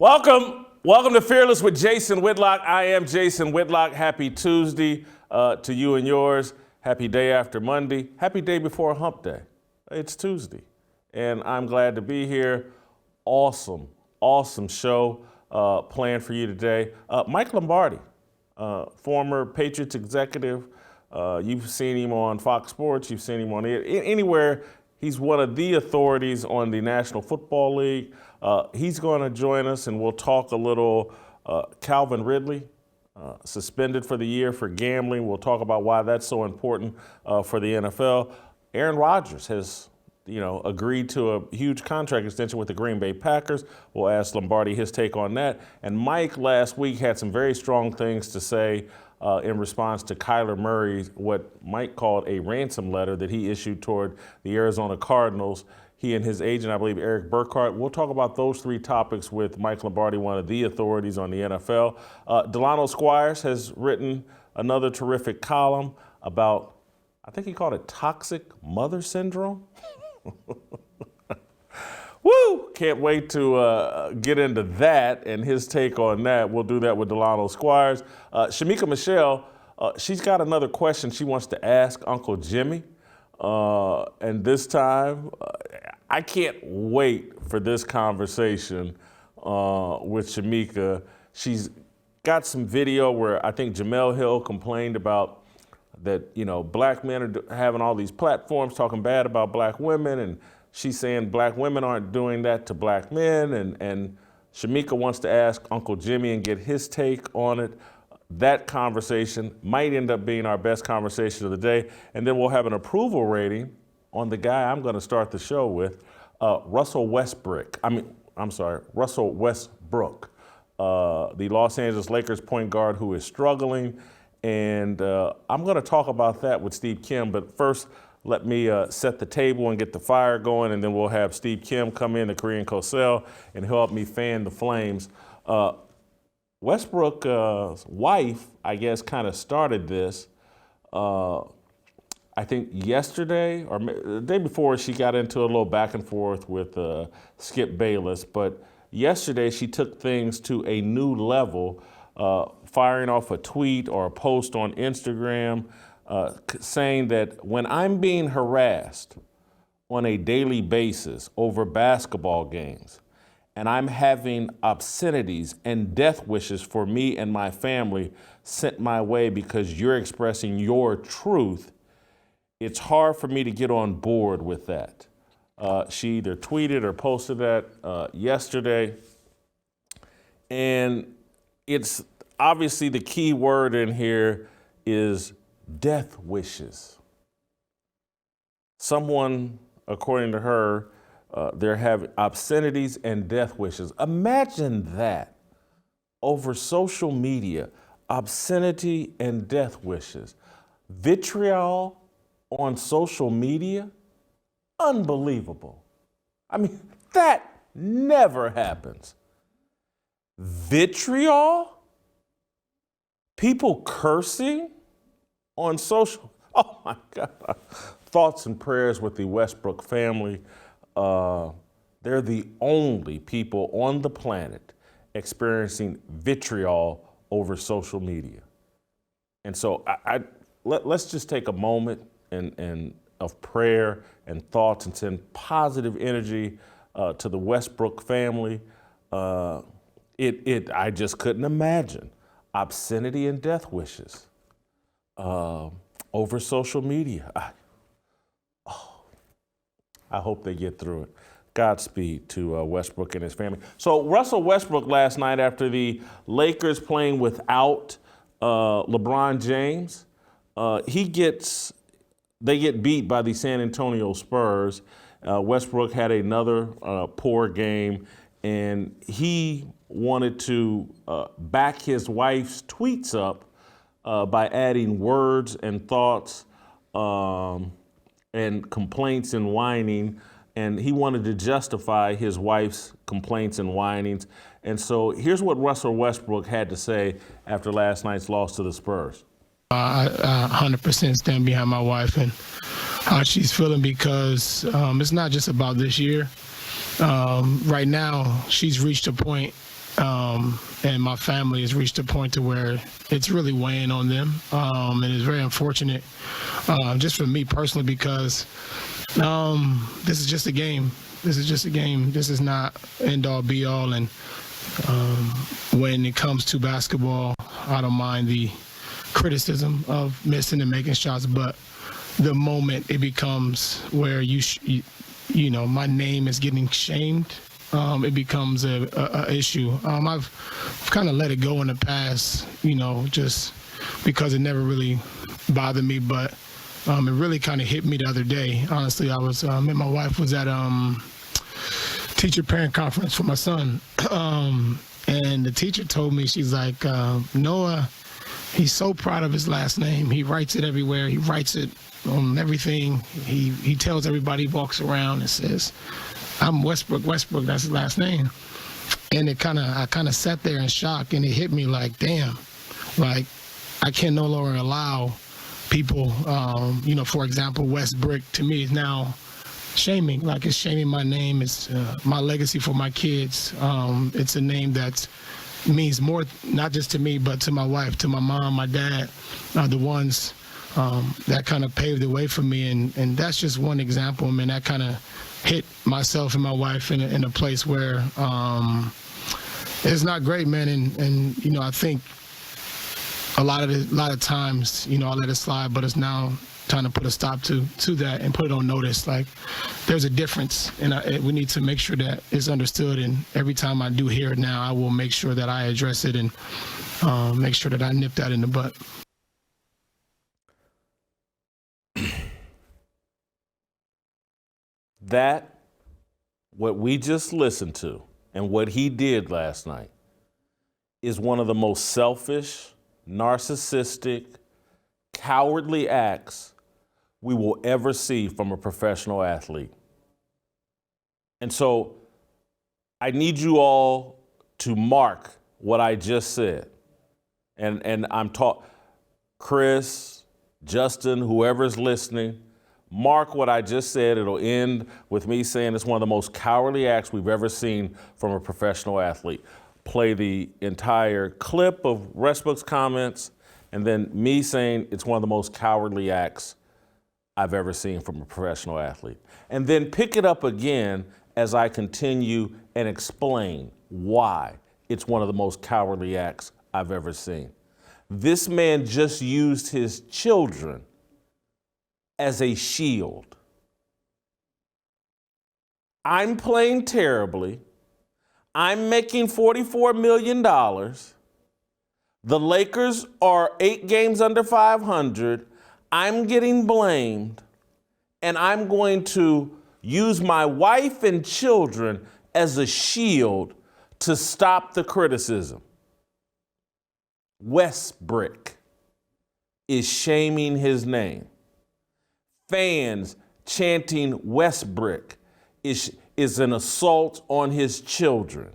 Welcome to Fearless with Jason Whitlock. I am Jason Whitlock. Happy Tuesday to you and yours. Happy day after Monday. Happy day before hump day. It's Tuesday, and I'm glad to be here. Awesome show planned for you today. Mike Lombardi, former Patriots executive. You've seen him on Fox Sports. You've seen him on anywhere. He's one of the authorities on the National Football League. He's going to join us, and we'll talk a little Calvin Ridley, suspended for the year for gambling. We'll talk about why that's so important for the NFL. Aaron Rodgers has, agreed to a huge contract extension with the Green Bay Packers. We'll ask Lombardi his take on that. And Mike last week had some very strong things to say in response to Kyler Murray, what Mike called a ransom letter that he issued toward the Arizona Cardinals. He and his agent, I believe, Eric Burkhart. We'll talk about those three topics with Mike Lombardi, one of the authorities on the NFL. Delano Squires has written another terrific column about, I think he called it toxic mother syndrome. Woo! Can't wait to get into that and his take on that. We'll do that with Delano Squires. Shemeka Michelle, she's got another question she wants to ask Uncle Jimmy. And this time, I can't wait for this conversation with Shemeka. She's got some video where I think Jemele Hill complained about that, black men are having all these platforms talking bad about black women, and she's saying black women aren't doing that to black men, and Shemeka wants to ask Uncle Jimmy and get his take on it. That conversation might end up being our best conversation of the day, and then we'll have an approval rating on the guy I'm going to start the show with, Russell Westbrook, the Los Angeles Lakers point guard who is struggling, and I'm going to talk about that with Steve Kim, but first, let me set the table and get the fire going, and then we'll have Steve Kim come in, the Korean Cosell, and help me fan the flames. Westbrook's wife, I guess, kind of started this. I think yesterday or the day before, she got into a little back and forth with Skip Bayless. But yesterday, she took things to a new level, firing off a tweet or a post on Instagram saying that when I'm being harassed on a daily basis over basketball games, and I'm having obscenities and death wishes for me and my family sent my way because you're expressing your truth, it's hard for me to get on board with that. She either tweeted or posted that yesterday. And it's obviously the key word in here is death wishes. Someone, according to her, they're having obscenities and death wishes. Imagine that over social media, obscenity and death wishes. Vitriol on social media, unbelievable. I mean, that never happens. Vitriol? People cursing on social, oh my God. Thoughts and prayers with the Westbrook family. They're the only people on the planet experiencing vitriol over social media. And so let's just take a moment and of prayer and thoughts and send positive energy to the Westbrook family. I just couldn't imagine obscenity and death wishes over social media. I hope they get through it. Godspeed to Westbrook and his family. So Russell Westbrook last night, after the Lakers playing without LeBron James, they get beat by the San Antonio Spurs. Westbrook had another poor game, and he wanted to back his wife's tweets up by adding words and thoughts and complaints and whining, and he wanted to justify his wife's complaints and whinings. And so here's what Russell Westbrook had to say after last night's loss to the Spurs. I 100% stand behind my wife and how she's feeling, because it's not just about this year. Right now, she's reached a point and my family has reached a point to where it's really weighing on them, and it's very unfortunate, just for me personally, because this is just a game. This is just a game. This is not end all be all. And when it comes to basketball, I don't mind the criticism of missing and making shots, but the moment it becomes where you know, my name is getting shamed, it becomes a issue. I've kind of let it go in the past, you know, just because it never really bothered me, but it really kind of hit me the other day. Honestly, I was, me and my wife was at teacher-parent conference for my son, and the teacher told me, she's like, Noah, he's so proud of his last name. He writes it everywhere. He writes it on everything. He tells everybody, he walks around and says, I'm Westbrook, that's his last name. And I kind of sat there in shock, and it hit me like, damn, like I can no longer allow people, you know, for example, Westbrick to me is now shaming, like it's shaming my name. It's my legacy for my kids. It's a name that means more, not just to me, but to my wife, to my mom, my dad, the ones that kind of paved the way for me. And that's just one example. I mean, that kind of hit myself and my wife in a place where it's not great, man. And you know, I think a lot of times, you know, I let it slide, but it's now trying to put a stop to that and put it on notice. Like, there's a difference, and we need to make sure that it's understood. And every time I do hear it now, I will make sure that I address it and make sure that I nip that in the butt. That, what we just listened to and what he did last night is one of the most selfish, narcissistic, cowardly acts we will ever see from a professional athlete. And so I need you all to mark what I just said. And I'm Chris, Justin, whoever's listening, mark what I just said. It'll end with me saying it's one of the most cowardly acts we've ever seen from a professional athlete. Play the entire clip of Westbrook's comments, and then me saying it's one of the most cowardly acts I've ever seen from a professional athlete. And then pick it up again as I continue and explain why it's one of the most cowardly acts I've ever seen. This man just used his children as a shield. I'm playing terribly. I'm making $44 million. The Lakers are 8 games under 500. I'm getting blamed, and I'm going to use my wife and children as a shield to stop the criticism. Westbrick is shaming his name. Fans chanting Westbrick is an assault on his children.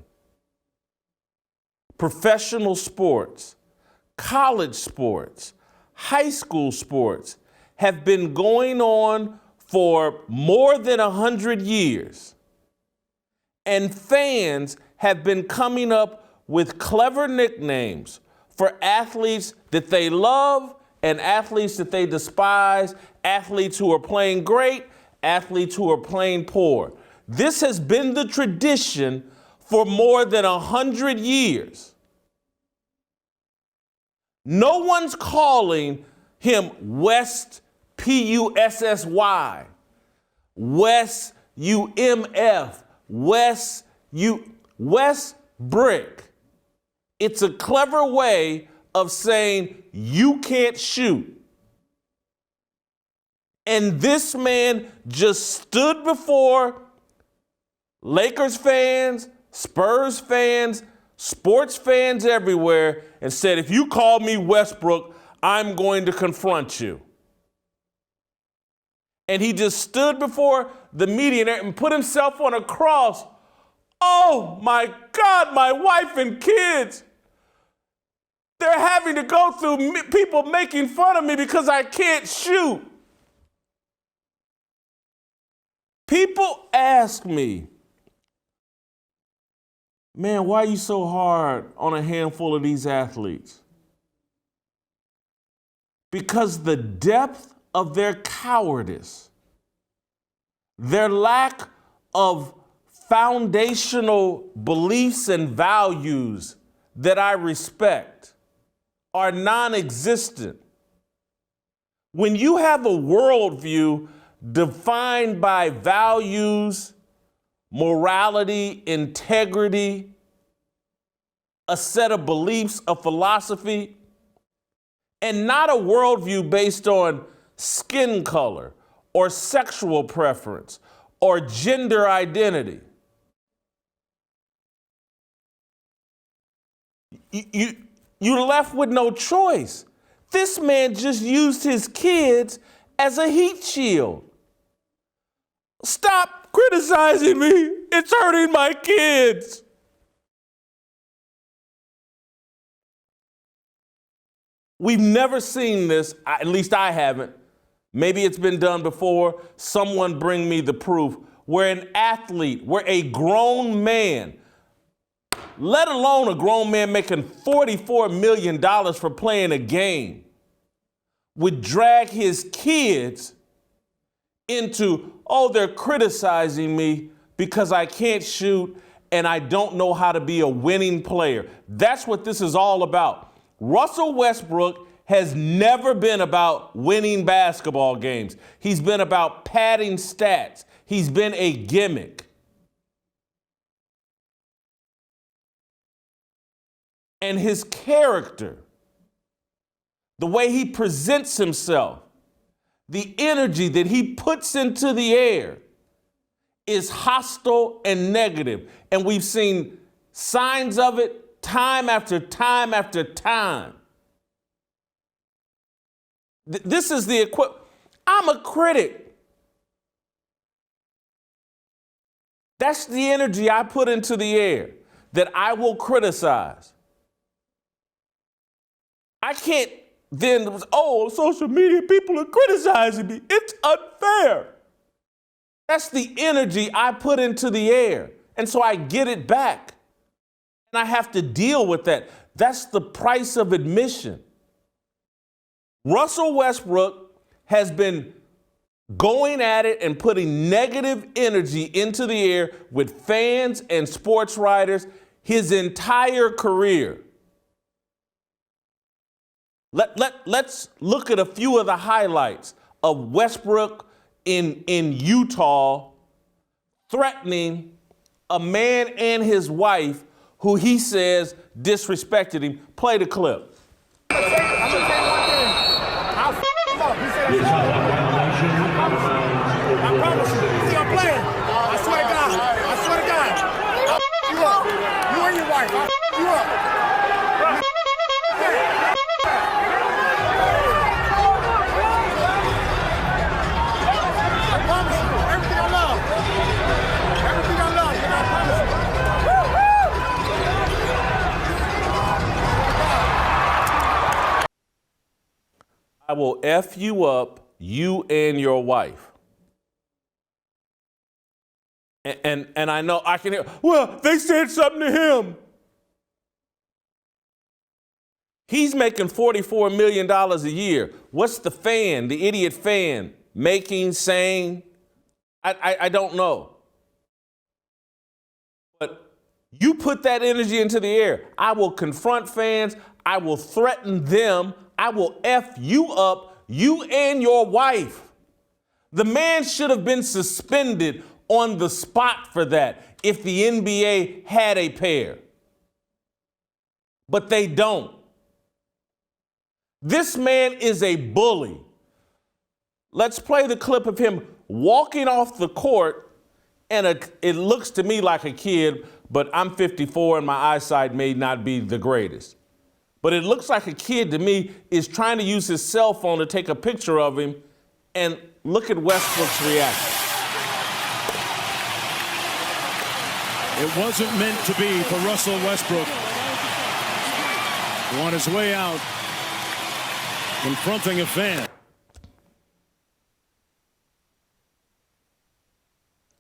Professional sports, college sports, high school sports have been going on for more than 100 years. And fans have been coming up with clever nicknames for athletes that they love and athletes that they despise, athletes who are playing great, athletes who are playing poor. This has been the tradition for more than 100 years. No one's calling him West, P-U-S-S-Y, West, U-M-F, Westbrick. It's a clever way of saying you can't shoot. And this man just stood before Lakers fans, Spurs fans, sports fans everywhere and said, if you call me Westbrook, I'm going to confront you. And he just stood before the media and put himself on a cross. Oh my God, my wife and kids, they're having to go through people making fun of me because I can't shoot. People ask me, Man, why are you so hard on a handful of these athletes? Because the depth of their cowardice, their lack of foundational beliefs and values that I respect are non-existent. When you have a worldview defined by values, morality, integrity, a set of beliefs, a philosophy, and not a worldview based on skin color or sexual preference or gender identity, you're left with no choice. This man just used his kids as a heat shield. Stop criticizing me. It's hurting my kids. We've never seen this, at least I haven't. Maybe it's been done before. Someone bring me the proof where an athlete, where a grown man, let alone a grown man making $44 million for playing a game, would drag his kids into, oh, they're criticizing me because I can't shoot and I don't know how to be a winning player. That's what this is all about. Russell Westbrook has never been about winning basketball games. He's been about padding stats. He's been a gimmick. And his character, the way he presents himself, the energy that he puts into the air is hostile and negative. And we've seen signs of it time after time after time. This is the I'm a critic. That's the energy I put into the air, that I will criticize. I can't then, social media, people are criticizing me. It's unfair. That's the energy I put into the air. And so I get it back. And I have to deal with that. That's the price of admission. Russell Westbrook has been going at it and putting negative energy into the air with fans and sports writers his entire career. Let's look at a few of the highlights of Westbrook in Utah threatening a man and his wife who he says disrespected him. Play the clip. I'm gonna tell you one thing. I'll up. He said I promise you. You see, I'm playing. I swear to God. I swear to God. I'll you up. You and your wife. I'll you up. I will F you up, you and your wife. And I know I can hear, well, they said something to him. He's making $44 million a year. What's the fan, the idiot fan, making, saying? I don't know. But you put that energy into the air. I will confront fans. I will threaten them. I will F you up, you and your wife. The man should have been suspended on the spot for that if the NBA had a pair. But they don't. This man is a bully. Let's play the clip of him walking off the court, and it looks to me like a kid, but I'm 54 and my eyesight may not be the greatest. But it looks like a kid to me is trying to use his cell phone to take a picture of him, and look at Westbrook's reaction. It wasn't meant to be for Russell Westbrook. On his way out, confronting a fan.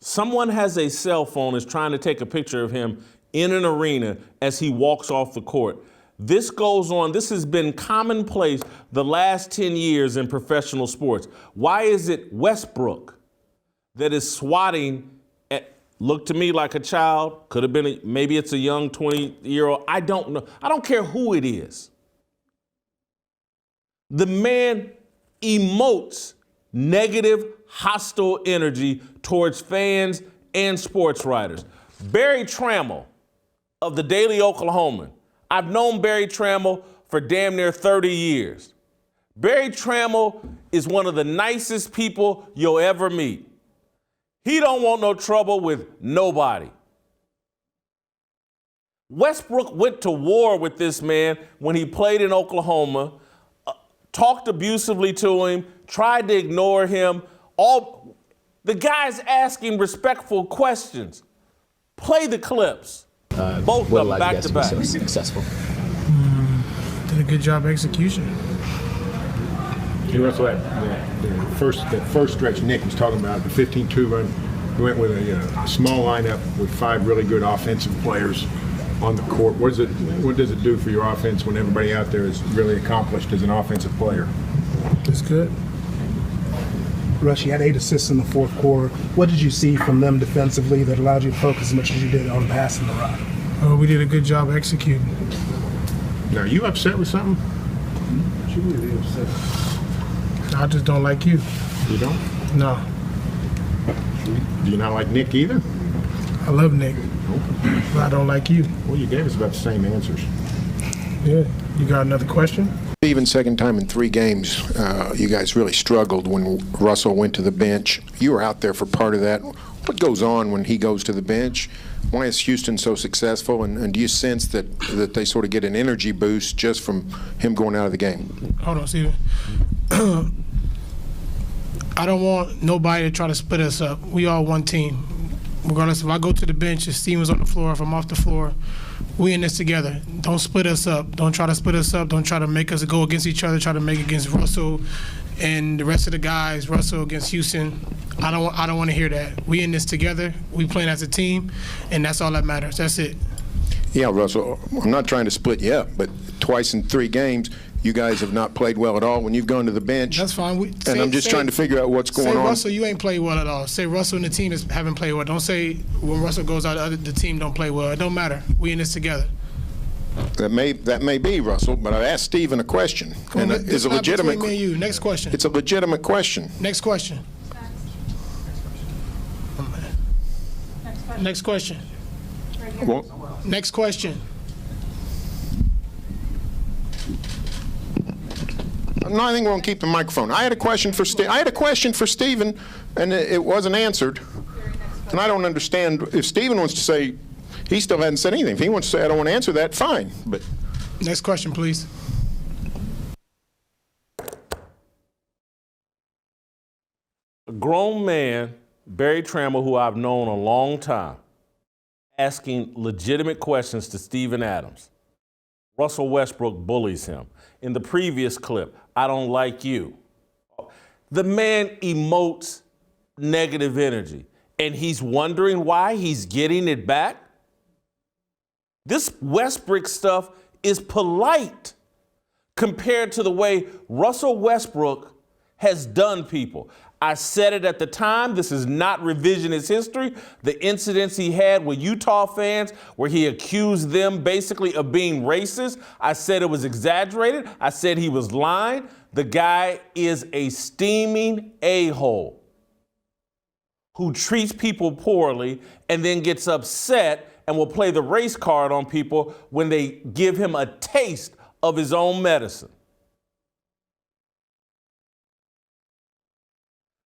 Someone has a cell phone, is trying to take a picture of him in an arena as he walks off the court. This goes on. This has been commonplace the last 10 years in professional sports. Why is it Westbrook that is swatting at, look to me like a child, could have been, maybe it's a young 20-year-old, I don't know. I don't care who it is. The man emotes negative, hostile energy towards fans and sports writers. Barry Trammell of the Daily Oklahoman. I've known Barry Trammell for damn near 30 years. Barry Trammell is one of the nicest people you'll ever meet. He don't want no trouble with nobody. Westbrook went to war with this man when he played in Oklahoma, talked abusively to him, tried to ignore him. The guy's asking respectful questions. Play the clips. Both of them back to back. So successful. Did a good job execution. You Russell, that first stretch Nick was talking about, the 15-2 run, we went with a small lineup with 5 really good offensive players on the court. What does it do for your offense when everybody out there is really accomplished as an offensive player? It's good. Russ, you had 8 assists in the fourth quarter. What did you see from them defensively that allowed you to focus as much as you did on passing the rock? We did a good job executing. Now, are you upset with something? I just don't like you. You don't? No. Do you not like Nick either? I love Nick, but I don't like you. Well, you gave us about the same answers. Yeah. You got another question? Even second time in 3 games, you guys really struggled when Russell went to the bench. You were out there for part of that. What goes on when he goes to the bench? Why is Houston so successful? And do you sense that they sort of get an energy boost just from him going out of the game? Hold on, Steven. I don't want nobody to try to split us up. We all one team. Regardless if I go to the bench, if Steven's on the floor, if I'm off the floor, we in this together. Don't split us up. Don't try to split us up. Don't try to make us go against each other. Try to make it against Russell and the rest of the guys. Russell against Houston. I don't want to hear that. We in this together. We playing as a team, and that's all that matters. That's it. Yeah, Russell, I'm not trying to split you up, but twice in 3 games, you guys have not played well at all when you've gone to the bench. That's fine. And I'm just trying to figure out what's going on. Say Russell, you ain't played well at all. Say Russell and the team haven't played well. Don't say when Russell goes out, the team don't play well. It don't matter. We in this together. That may be, Russell, but I asked Steven a question. And it's a legitimate me and you. Next question. It's a legitimate question. Next question. Next question. Well, Next question. no, I think we're going to keep the microphone. I had a question for Steven, and it wasn't answered. And I don't understand if Steven wants to say he still hadn't said anything. If he wants to say I don't want to answer that, fine. But Next question, please. A grown man, Barry Trammell, who I've known a long time, asking legitimate questions to Steven Adams. Russell Westbrook bullies him. In the previous clip, I don't like you. The man emotes negative energy, and he's wondering why he's getting it back. This Westbrick stuff is polite compared to the way Russell Westbrook has done people. I said it at the time. This is not revisionist history. The incidents he had with Utah fans where he accused them basically of being racist, I said it was exaggerated. I said he was lying. The guy is a steaming a-hole who treats people poorly and then gets upset and will play the race card on people when they give him a taste of his own medicine.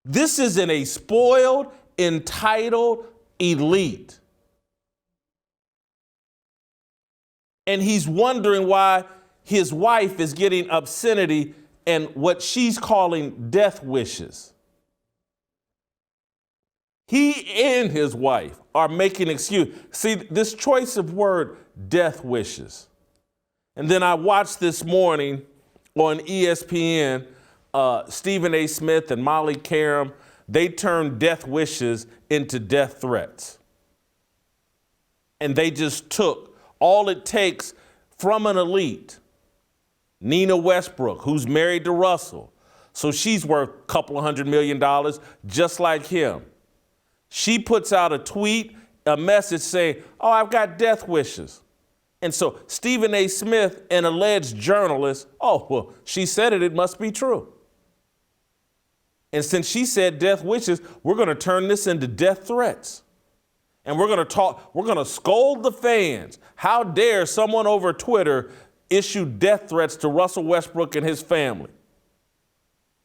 This isn't a spoiled, entitled elite. And he's wondering why his wife is getting obscenity and what she's calling death wishes. He and his wife are making excuse. See, this choice of word, death wishes. And then I watched this morning on ESPN, Stephen A. Smith and Molly Karam, they turned death wishes into death threats. and they just took all it takes from an elite, Nina Westbrook, who's married to Russell. So she's worth a couple of $100 million, just like him. She puts out a tweet, a message saying, oh, I've got death wishes. And so Stephen A. Smith, an alleged journalist, oh, well, she said it must be true. And since she said death wishes, we're going to turn this into death threats. And we're going to scold the fans. How dare someone over Twitter issue death threats to Russell Westbrook and his family?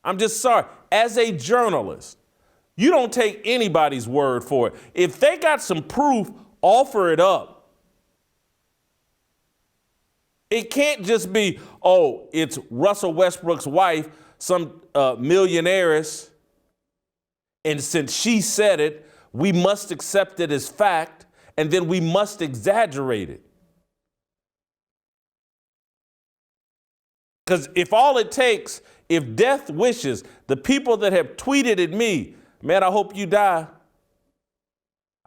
I'm just sorry. As a journalist, you don't take anybody's word for it. If they got some proof, offer it up. It can't just be, oh, it's Russell Westbrook's wife, some millionaires, and since she said it, we must accept it as fact, and then we must exaggerate it. Because if all it takes, if death wishes, the people that have tweeted at me, man, I hope you die.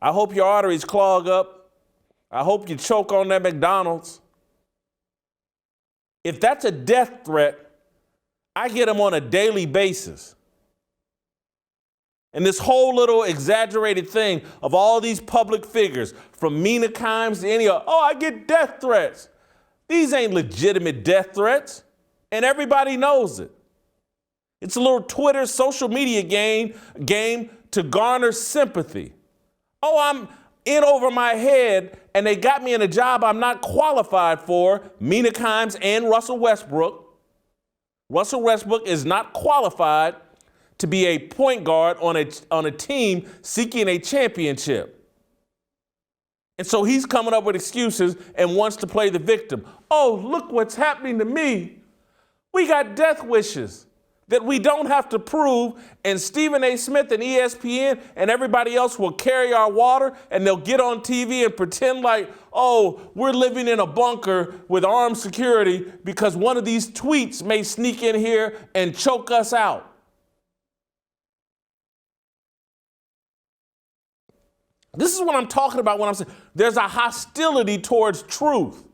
I hope your arteries clog up. I hope you choke on that McDonald's. If that's a death threat, I get them on a daily basis. And this whole little exaggerated thing of all these public figures, from Mina Kimes to any other, oh, I get death threats. These ain't legitimate death threats, and everybody knows it. It's a little Twitter social media game to garner sympathy. Oh, I'm in over my head, and they got me in a job I'm not qualified for, Mina Kimes and Russell Westbrook. Russell Westbrook is not qualified to be a point guard on a team seeking a championship. And so he's coming up with excuses and wants to play the victim. Oh, look what's happening to me. We got death wishes that we don't have to prove, and Stephen A. Smith and ESPN and everybody else will carry our water, and they'll get on TV and pretend like, oh, we're living in a bunker with armed security because one of these tweets may sneak in here and choke us out. This is what I'm talking about when I'm saying there's a hostility towards truth.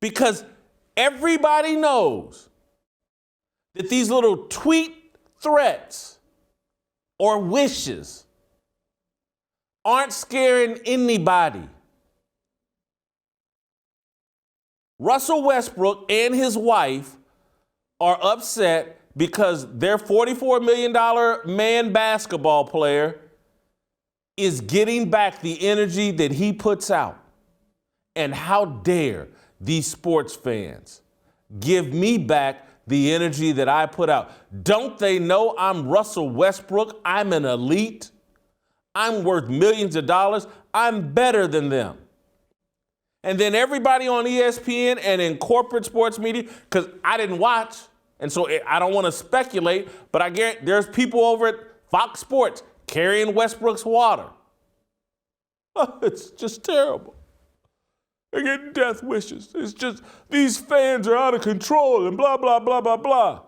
Because everybody knows that these little tweet threats or wishes aren't scaring anybody. Russell Westbrook and his wife are upset because their $44 million man basketball player is getting back the energy that he puts out. And how dare these sports fans give me back the energy that I put out? Don't they know I'm Russell Westbrook? I'm an elite. I'm worth millions of dollars. I'm better than them. And then everybody on ESPN and in corporate sports media, because I didn't watch, and so I don't want to speculate, but I guarantee there's people over at Fox Sports carrying Westbrook's water. Oh, it's just terrible. They're getting death wishes. It's just, these fans are out of control and blah, blah, blah, blah, blah.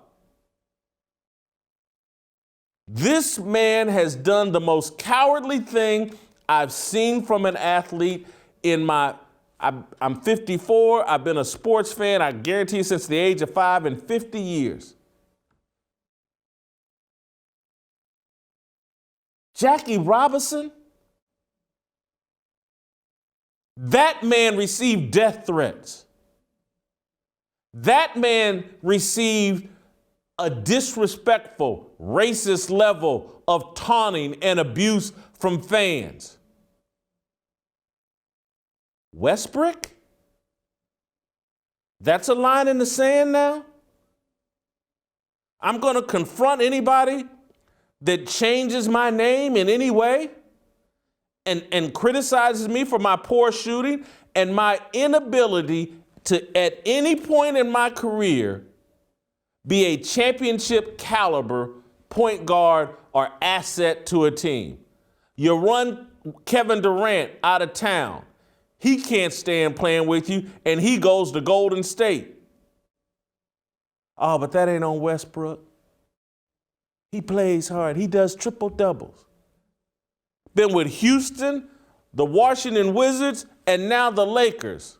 This man has done the most cowardly thing I've seen from an athlete in I'm 54. I've been a sports fan, I guarantee, since the age of 5 in 50 years. Jackie Robinson? That man received death threats. That man received a disrespectful, racist level of taunting and abuse from fans. Westbrick? That's a line in the sand now? I'm going to confront anybody that changes my name in any way and criticizes me for my poor shooting and my inability to, at any point in my career, be a championship caliber point guard or asset to a team. You run Kevin Durant out of town. He can't stand playing with you, and he goes to Golden State. Oh, but that ain't on Westbrook. He plays hard. He does triple doubles. Been with Houston the Washington Wizards, and now the Lakers.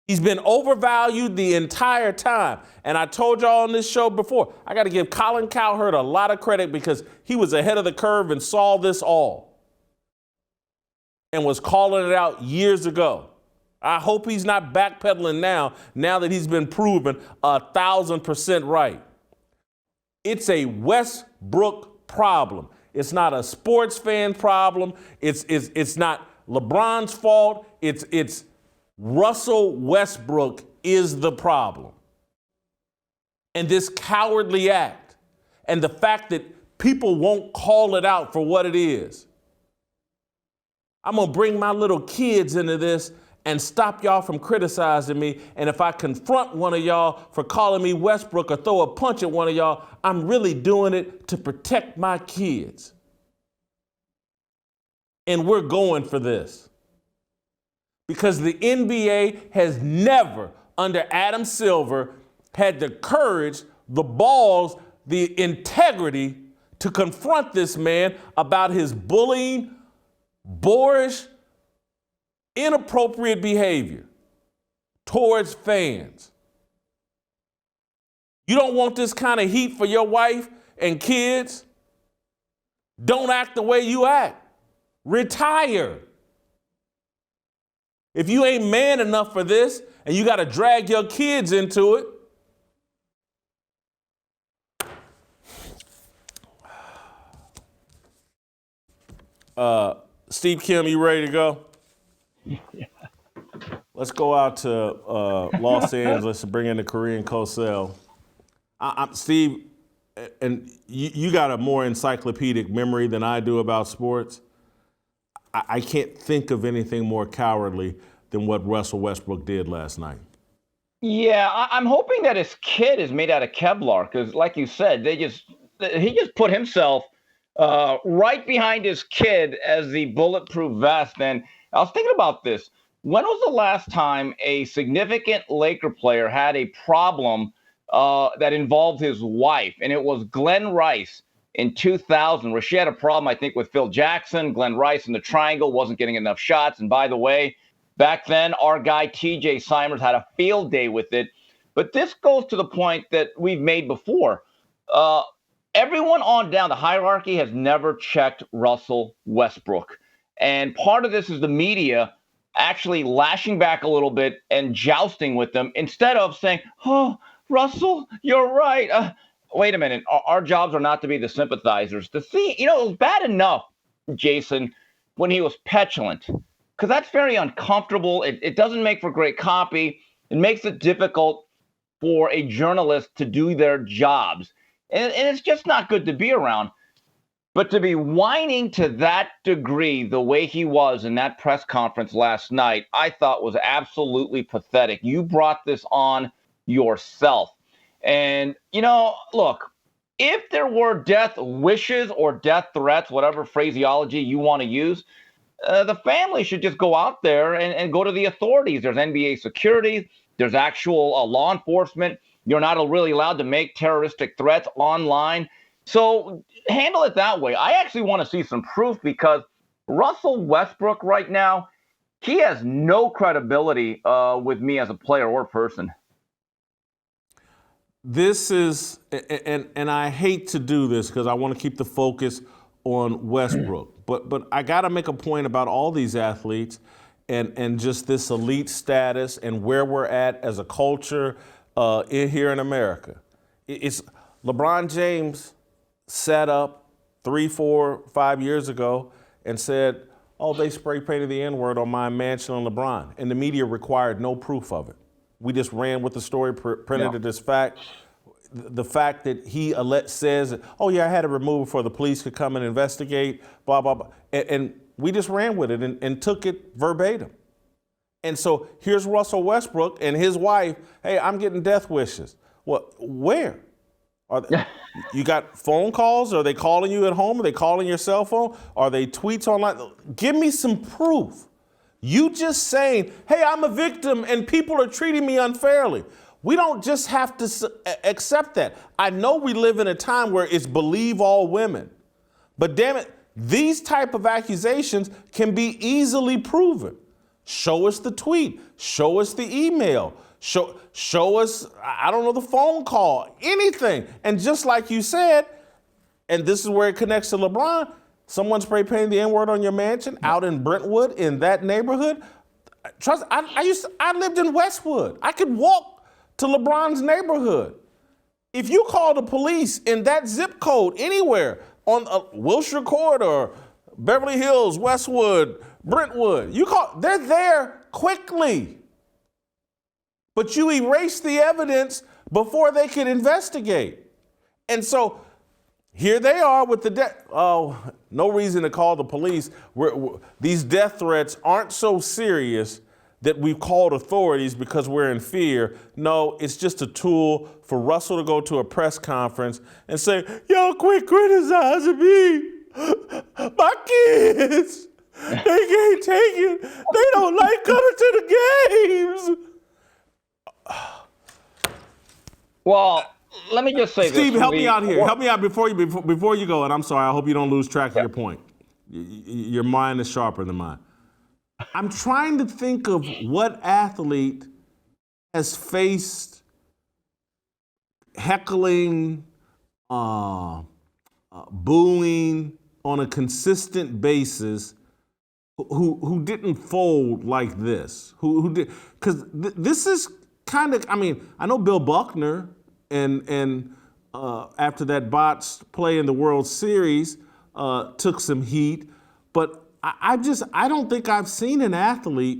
He's been overvalued the entire time. And I told y'all on this show before, I got to give Colin Cowherd a lot of credit because he was ahead of the curve and saw this all and was calling it out years ago. I hope he's not backpedaling now that he's been proven 1,000% right. It's a Westbrook problem. It's not a sports fan problem. It's not LeBron's fault. It's Russell Westbrook is the problem. And this cowardly act and the fact that people won't call it out for what it is. I'm going to bring my little kids into this and stop y'all from criticizing me. And if I confront one of y'all for calling me Westbrook or throw a punch at one of y'all, I'm really doing it to protect my kids. And we're going for this. Because the NBA has never, under Adam Silver, had the courage, the balls, the integrity to confront this man about his bullying, boorish, inappropriate behavior towards fans. You don't want this kind of heat for your wife and kids? Don't act the way you act. Retire. If you ain't man enough for this and you got to drag your kids into it, Steve Kim, you ready to go? Yeah. Let's go out to Los Angeles and bring in the Korean Cosell. Steve, and you got a more encyclopedic memory than I do about sports. I can't think of anything more cowardly than what Russell Westbrook did last night. Yeah, I'm hoping that his kid is made out of Kevlar because, like you said, he just put himself right behind his kid as the bulletproof vest. And I was thinking about this. When was the last time a significant Laker player had a problem that involved his wife? And it was Glenn Rice in 2000, where she had a problem, I think, with Phil Jackson. Glenn Rice in the triangle wasn't getting enough shots. And by the way, back then, our guy TJ Simers had a field day with it. But this goes to the point that we've made before. Everyone on down the hierarchy has never checked Russell Westbrook. And part of this is the media actually lashing back a little bit and jousting with them instead of saying, oh, Russell, you're right. Wait a minute. Our jobs are not to be the sympathizers. To see, it was bad enough, Jason, when he was petulant, because that's very uncomfortable. It doesn't make for great copy. It makes it difficult for a journalist to do their jobs. And it's just not good to be around. But to be whining to that degree, the way he was in that press conference last night, I thought was absolutely pathetic. You brought this on yourself. And, look, if there were death wishes or death threats, whatever phraseology you want to use, the family should just go out there and go to the authorities. There's NBA security. There's actual law enforcement. You're not really allowed to make terroristic threats online. So handle it that way. I actually want to see some proof because Russell Westbrook right now, he has no credibility with me as a player or person. This is, and I hate to do this because I want to keep the focus on Westbrook, but I got to make a point about all these athletes and just this elite status and where we're at as a culture here in America. It's LeBron James sat up 3, 4, 5 years ago and said, oh, they spray painted the N-word on my mansion on LeBron. And the media required no proof of it. We just ran with the story, printed it as fact. The fact that he says, oh, yeah, I had it removed before the police could come and investigate, blah, blah, blah. And we just ran with it and took it verbatim. And so here's Russell Westbrook and his wife, hey, I'm getting death wishes. Well, where? You got phone calls? Are they calling you at home? Are they calling your cell phone? Are they tweets online? Give me some proof. You just saying, hey, I'm a victim and people are treating me unfairly. We don't just have to accept that. I know we live in a time where it's believe all women. But damn it, These type of accusations can be easily proven. Show us the tweet. Show us the email. Show us, I don't know, the phone call, anything. And just like you said, and this is where it connects to LeBron, someone spray painted the N-word on your mansion out in Brentwood in that neighborhood. Trust, I lived in Westwood. I could walk to LeBron's neighborhood. If you call the police in that zip code anywhere on Wilshire Court or Beverly Hills, Westwood, Brentwood, they're there quickly. But you erase the evidence before they can investigate. And so here they are with the death. Oh, no reason to call the police. These death threats aren't so serious that we've called authorities because we're in fear. No, it's just a tool for Russell to go to a press conference and say, y'all quit criticizing me. My kids, they can't take it. They don't like coming to the games. Well, let me just say Steve, this. help me out here. Help me out before you go. And I'm sorry, I hope you don't lose track of your point. Your mind is sharper than mine. I'm trying to think of what athlete has faced heckling, booing on a consistent basis who didn't fold like this. Who did? Because this is kind of. I mean, I know Bill Buckner and after that botched play in the World Series took some heat, but I don't think I've seen an athlete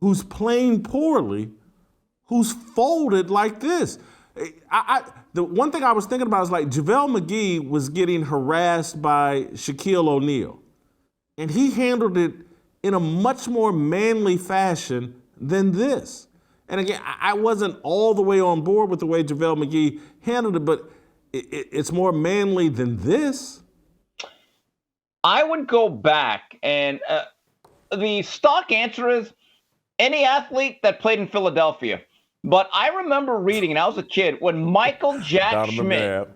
who's playing poorly who's folded like this. The one thing I was thinking about is like JaVale McGee was getting harassed by Shaquille O'Neal, and he handled it in a much more manly fashion than this. And again, I wasn't all the way on board with the way JaVale McGee handled it, but it's more manly than this. I would go back, and the stock answer is any athlete that played in Philadelphia. But I remember reading, and I was a kid, when Michael Jack Schmidt,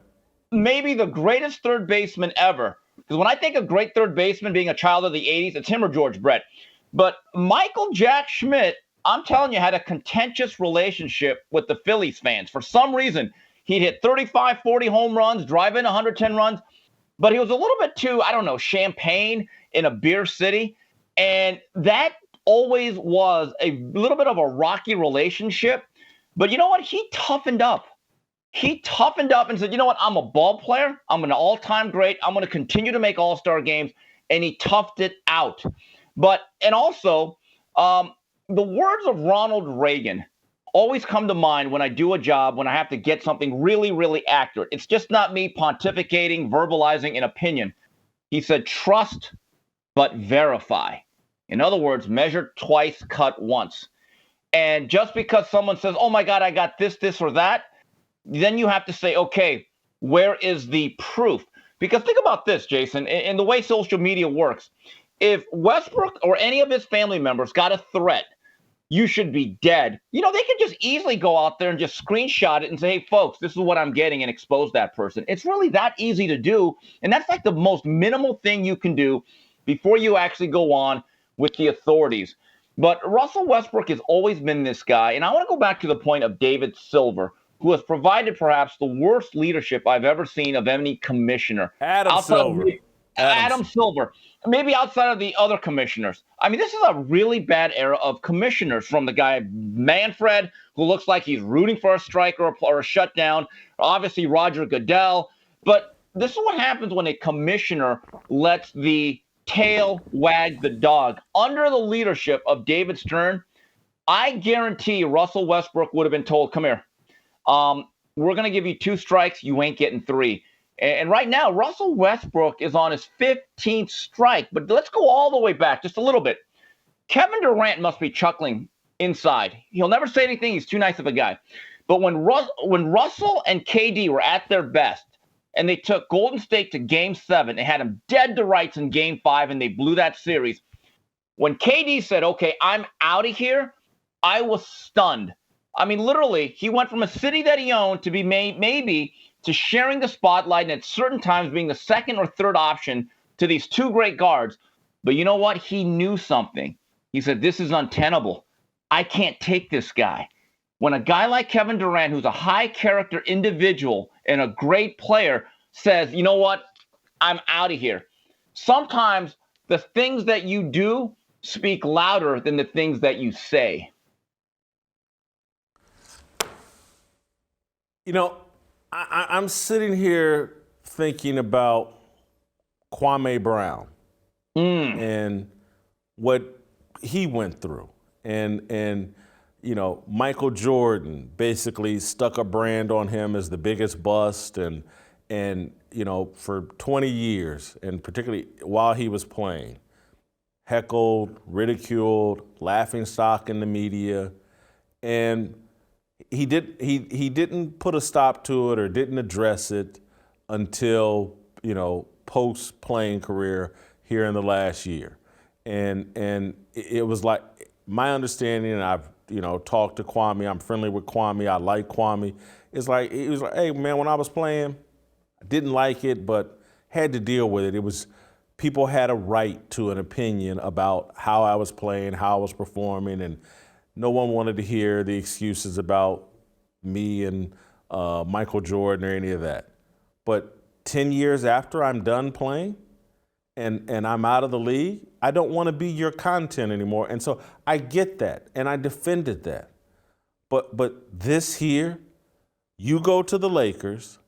maybe the greatest third baseman ever, because when I think of great third baseman being a child of the 80s, it's him or George Brett. But Michael Jack Schmidt, I'm telling you, had a contentious relationship with the Phillies fans. For some reason, he'd hit 35, 40 home runs, drive in 110 runs. But he was a little bit too, I don't know, champagne in a beer city. And that always was a little bit of a rocky relationship. But you know what? He toughened up. He toughened up and said, you know what? I'm a ball player. I'm an all-time great. I'm going to continue to make all-star games. And he toughed it out. And also, the words of Ronald Reagan always come to mind when I do a job, when I have to get something really, really accurate. It's just not me pontificating, verbalizing an opinion. He said, trust, but verify. In other words, measure twice, cut once. And just because someone says, oh my God, I got this, or that, then you have to say, okay, where is the proof? Because think about this, Jason, in the way social media works. If Westbrook or any of his family members got a threat, you should be dead. You know, they can just easily go out there and just screenshot it and say, hey, folks, this is what I'm getting, and expose that person. It's really that easy to do. And that's like the most minimal thing you can do before you actually go on with the authorities. But Russell Westbrook has always been this guy. And I want to go back to the point of David Silver, who has provided perhaps the worst leadership I've ever seen of any commissioner. Adam Silver. Maybe outside of the other commissioners. I mean, this is a really bad era of commissioners, from the guy Manfred, who looks like he's rooting for a strike or a shutdown, obviously Roger Goodell. But this is what happens when a commissioner lets the tail wag the dog. Under the leadership of David Stern, I guarantee Russell Westbrook would have been told, come here. We're going to give you 2 strikes. You ain't getting 3. And right now, Russell Westbrook is on his 15th strike. But let's go all the way back just a little bit. Kevin Durant must be chuckling inside. He'll never say anything. He's too nice of a guy. But when Russell and KD were at their best, and they took Golden State to Game 7, they had them dead to rights in Game 5, and they blew that series. When KD said, okay, I'm out of here, I was stunned. I mean, literally, he went from a city that he owned to be maybe to sharing the spotlight, and at certain times being the second or third option to these two great guards. But you know what? He knew something. He said, this is untenable. I can't take this guy. When a guy like Kevin Durant, who's a high character individual and a great player, says, you know what? I'm out of here. Sometimes the things that you do speak louder than the things that you say. You know, I'm sitting here thinking about Kwame Brown and what he went through. And you know, Michael Jordan basically stuck a brand on him as the biggest bust and you know, for 20 years, and particularly while he was playing, heckled, ridiculed, laughingstock in the media, and he didn't put a stop to it or didn't address it until, you know, post-playing career here in the last year. And it was like, my understanding, and I've, you know, talked to Kwame, I'm friendly with Kwame, I like Kwame. It's like, he was like, hey man, when I was playing, I didn't like it, but had to deal with it. It was, people had a right to an opinion about how I was playing, how I was performing, and no one wanted to hear the excuses about me and Michael Jordan or any of that. But 10 years after I'm done playing and I'm out of the league, I don't want to be your content anymore. And so I get that, and I defended that. But this here, you go to the Lakers,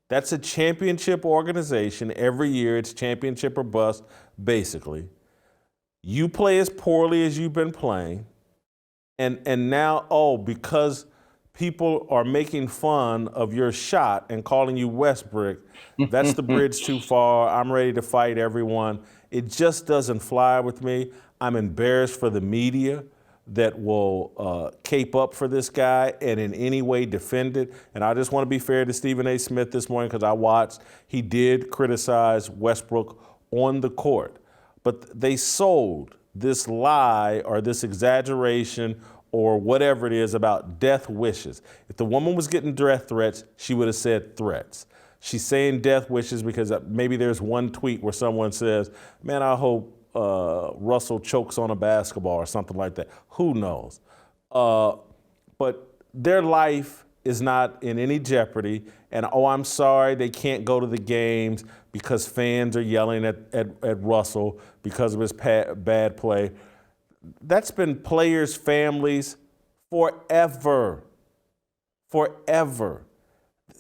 that's a championship organization. Every year it's championship or bust, basically. You play as poorly as you've been playing. And now, oh, because people are making fun of your shot and calling you Westbrick, that's the bridge too far. I'm ready to fight everyone. It just doesn't fly with me. I'm embarrassed for the media that will cape up for this guy and in any way defend it. And I just want to be fair to Stephen A. Smith this morning, because I watched. He did criticize Westbrook on the court. But they sold this lie or this exaggeration or whatever it is about death wishes. If the woman was getting death threats, she would have said threats. She's saying death wishes because maybe there's one tweet where someone says, man, I hope Russell chokes on a basketball or something like that. Who knows? But their life is not in any jeopardy. And, oh, I'm sorry they can't go to the games because fans are yelling at Russell because of his bad play. That's been players' families forever. Forever.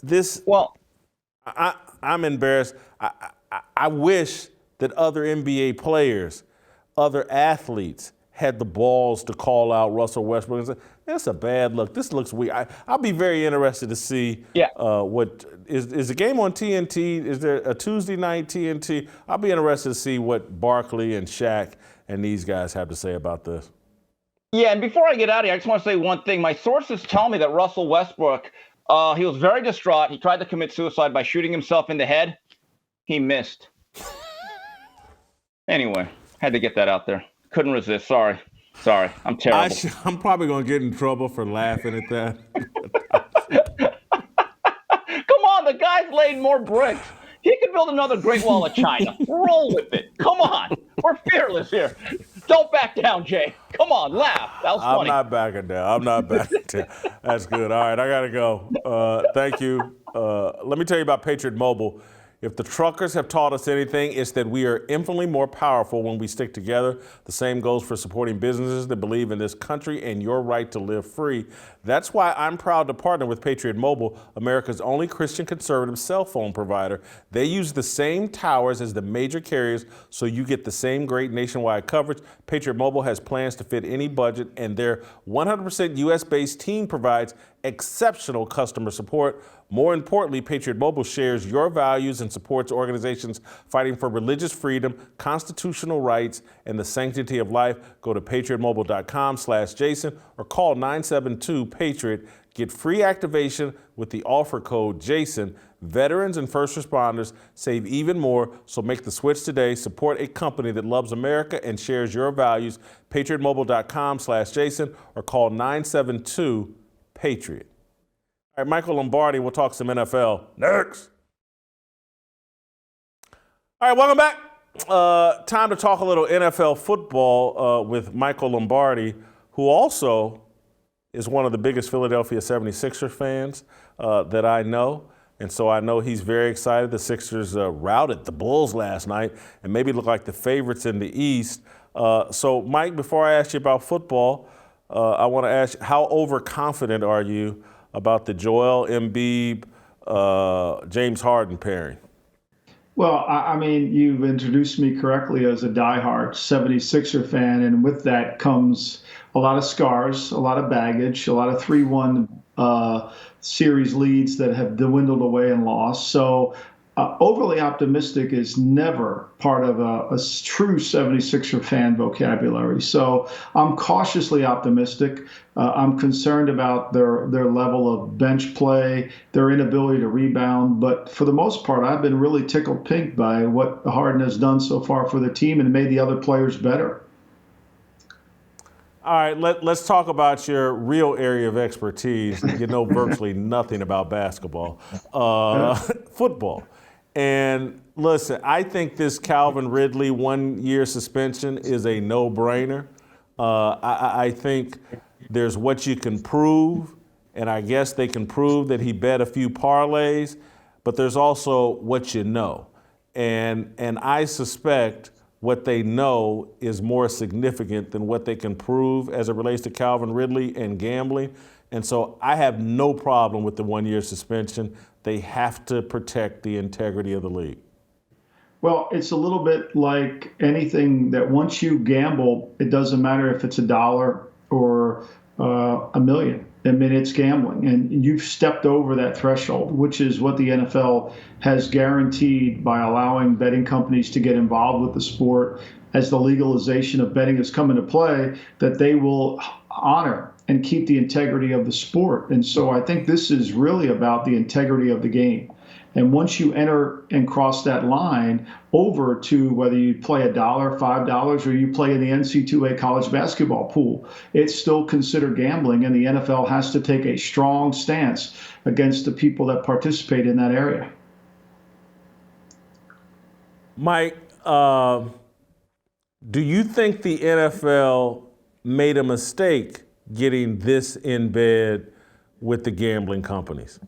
This, well, I'm embarrassed. I wish that other NBA players, other athletes had the balls to call out Russell Westbrook and say, that's a bad look. This looks weak. I'll be very interested to see what is the game on TNT? Is there a Tuesday night TNT? I'll be interested to see what Barkley and Shaq and these guys have to say about this. Yeah, and before I get out of here, I just want to say one thing. My sources tell me that Russell Westbrook, he was very distraught. He tried to commit suicide by shooting himself in the head. He missed. Anyway, had to get that out there. Couldn't resist. Sorry. I'm terrible. I'm probably going to get in trouble for laughing at that. Come on, the guy's laid more bricks. He could build another Great Wall of China. Roll with it. Come on. We're fearless here. Don't back down, Jay. Come on, laugh. That was funny. I'm not backing down. That's good. All right, I got to go. Thank you. Let me tell you about Patriot Mobile. If the truckers have taught us anything, it's that we are infinitely more powerful when we stick together. The same goes for supporting businesses that believe in this country and your right to live free. That's why I'm proud to partner with Patriot Mobile, America's only Christian conservative cell phone provider. They use the same towers as the major carriers, so you get the same great nationwide coverage. Patriot Mobile has plans to fit any budget, and their 100% U.S.-based team provides exceptional customer support. More importantly, Patriot Mobile shares your values and supports organizations fighting for religious freedom, constitutional rights, and the sanctity of life. Go to patriotmobile.com/Jason or call 972-PATRIOT. Get free activation with the offer code JASON. Veterans and first responders save even more, so make the switch today. Support a company that loves America and shares your values. patriotmobile.com/Jason or call 972-PATRIOT. All right, Michael Lombardi, we'll talk some NFL next. All right, welcome back. time to talk a little NFL football with Michael Lombardi, who also is one of the biggest Philadelphia 76er fans that I know. And so I know he's very excited. The Sixers routed the Bulls last night and maybe look like the favorites in the East. So, Mike, before I ask you about football, I want to ask you, how overconfident are you about the Joel Embiid, James Harden pairing? Well, I mean, you've introduced me correctly as a diehard 76er fan, and with that comes a lot of scars, a lot of baggage, a lot of 3-1 series leads that have dwindled away and lost. So overly optimistic is never part of a true 76er fan vocabulary. So I'm cautiously optimistic. I'm concerned about their level of bench play, their inability to rebound. But for the most part, I've been really tickled pink by what Harden has done so far for the team and made the other players better. All right, let's talk about your real area of expertise. You know virtually nothing about basketball, football. And listen, I think this Calvin Ridley 1-year suspension is a no-brainer. I think there's what you can prove, and I guess they can prove that he bet a few parlays, but there's also what you know. And I suspect what they know is more significant than what they can prove as it relates to Calvin Ridley and gambling. And so I have no problem with the 1-year suspension. They have to protect the integrity of the league. Well, it's a little bit like anything that once you gamble, it doesn't matter if it's $1 or $1 million. I mean, it's gambling, and you've stepped over that threshold, which is what the NFL has guaranteed by allowing betting companies to get involved with the sport. As the legalization of betting has come into play, that they will honor and keep the integrity of the sport. And so I think this is really about the integrity of the game. And once you enter and cross that line over to whether you play $1, $5, or you play in the NC2A college basketball pool, it's still considered gambling, and the NFL has to take a strong stance against the people that participate in that area. Mike, do you think the NFL made a mistake getting this in bed with the gambling companies?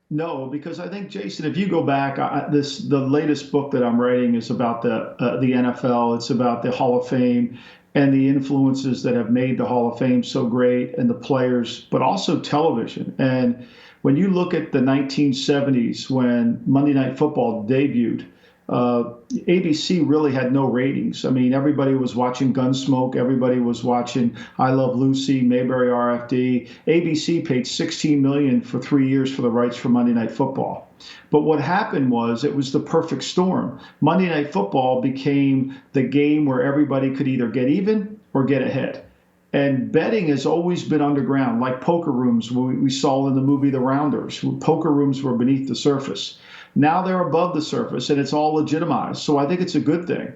No, because I think, Jason, if you go back, the latest book that I'm writing is about the NFL. It's about the Hall of Fame and the influences that have made the Hall of Fame so great, and the players, but also television. And when you look at the 1970s, when Monday Night Football debuted, ABC really had no ratings. I mean, everybody was watching Gunsmoke. Everybody was watching I Love Lucy, Mayberry RFD. ABC paid $16 million for 3 years for the rights for Monday Night Football. But what happened was it was the perfect storm. Monday Night Football became the game where everybody could either get even or get ahead. And betting has always been underground, like poker rooms we saw in the movie The Rounders. Poker rooms were beneath the surface. Now they're above the surface, and it's all legitimized. So I think it's a good thing.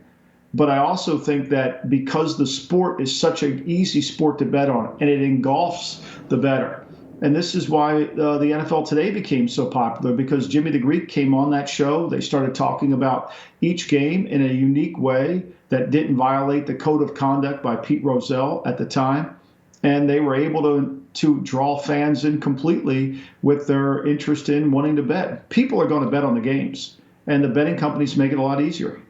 But I also think that because the sport is such an easy sport to bet on, and it engulfs the bettor. And this is why the NFL Today became so popular, because Jimmy the Greek came on that show. They started talking about each game in a unique way that didn't violate the code of conduct by Pete Rozelle at the time. And they were able to draw fans in completely with their interest in wanting to bet. People are going to bet on the games, and the betting companies make it a lot easier.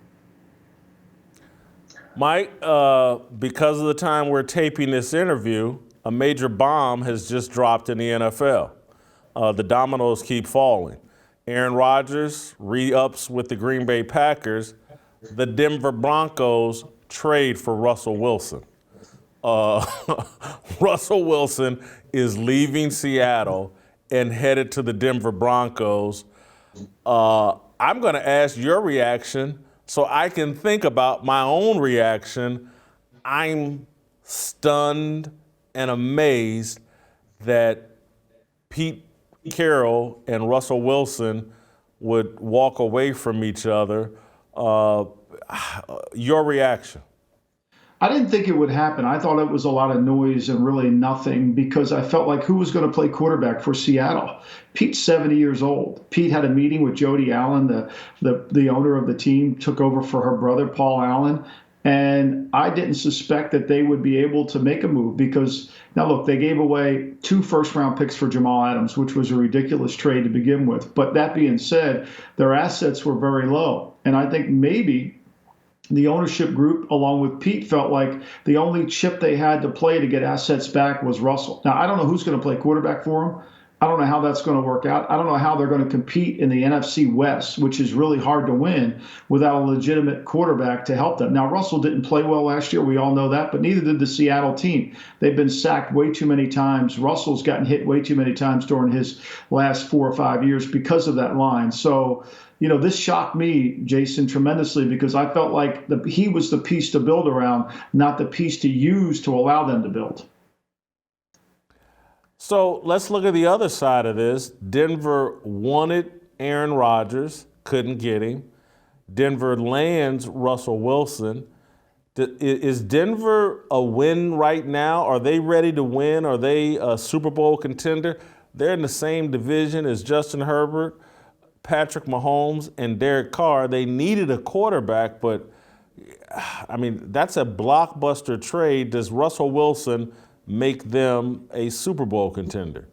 Mike, because of the time we're taping this interview, a major bomb has just dropped in the NFL. The dominoes keep falling. Aaron Rodgers re-ups with the Green Bay Packers. The Denver Broncos trade for Russell Wilson. Russell Wilson is leaving Seattle and headed to the Denver Broncos. I'm going to ask your reaction so I can think about my own reaction. I'm stunned and amazed that Pete Carroll and Russell Wilson would walk away from each other. Your reaction? I didn't think it would happen. I thought it was a lot of noise and really nothing because I felt like who was going to play quarterback for Seattle? Pete's 70 years old. Pete had a meeting with Jody Allen, the owner of the team, took over for her brother, Paul Allen. And I didn't suspect that they would be able to make a move because now look, they gave away 2 first-round picks for Jamal Adams, which was a ridiculous trade to begin with. But that being said, their assets were very low. And I think maybe the ownership group, along with Pete, felt like the only chip they had to play to get assets back was Russell. Now, I don't know who's going to play quarterback for him. I don't know how that's going to work out. I don't know how they're going to compete in the NFC West, which is really hard to win without a legitimate quarterback to help them. Now, Russell didn't play well last year. We all know that, but neither did the Seattle team. They've been sacked way too many times. Russell's gotten hit way too many times during his last 4 or 5 years because of that line. So, this shocked me, Jason, tremendously because I felt like he was the piece to build around, not the piece to use to allow them to build. So let's look at the other side of this. Denver wanted Aaron Rodgers, couldn't get him. Denver lands Russell Wilson. Is Denver a win right now? Are they ready to win? Are they a Super Bowl contender? They're in the same division as Justin Herbert, Patrick Mahomes, and Derek Carr. They needed a quarterback, but that's a blockbuster trade. Does Russell Wilson make them a Super Bowl contender?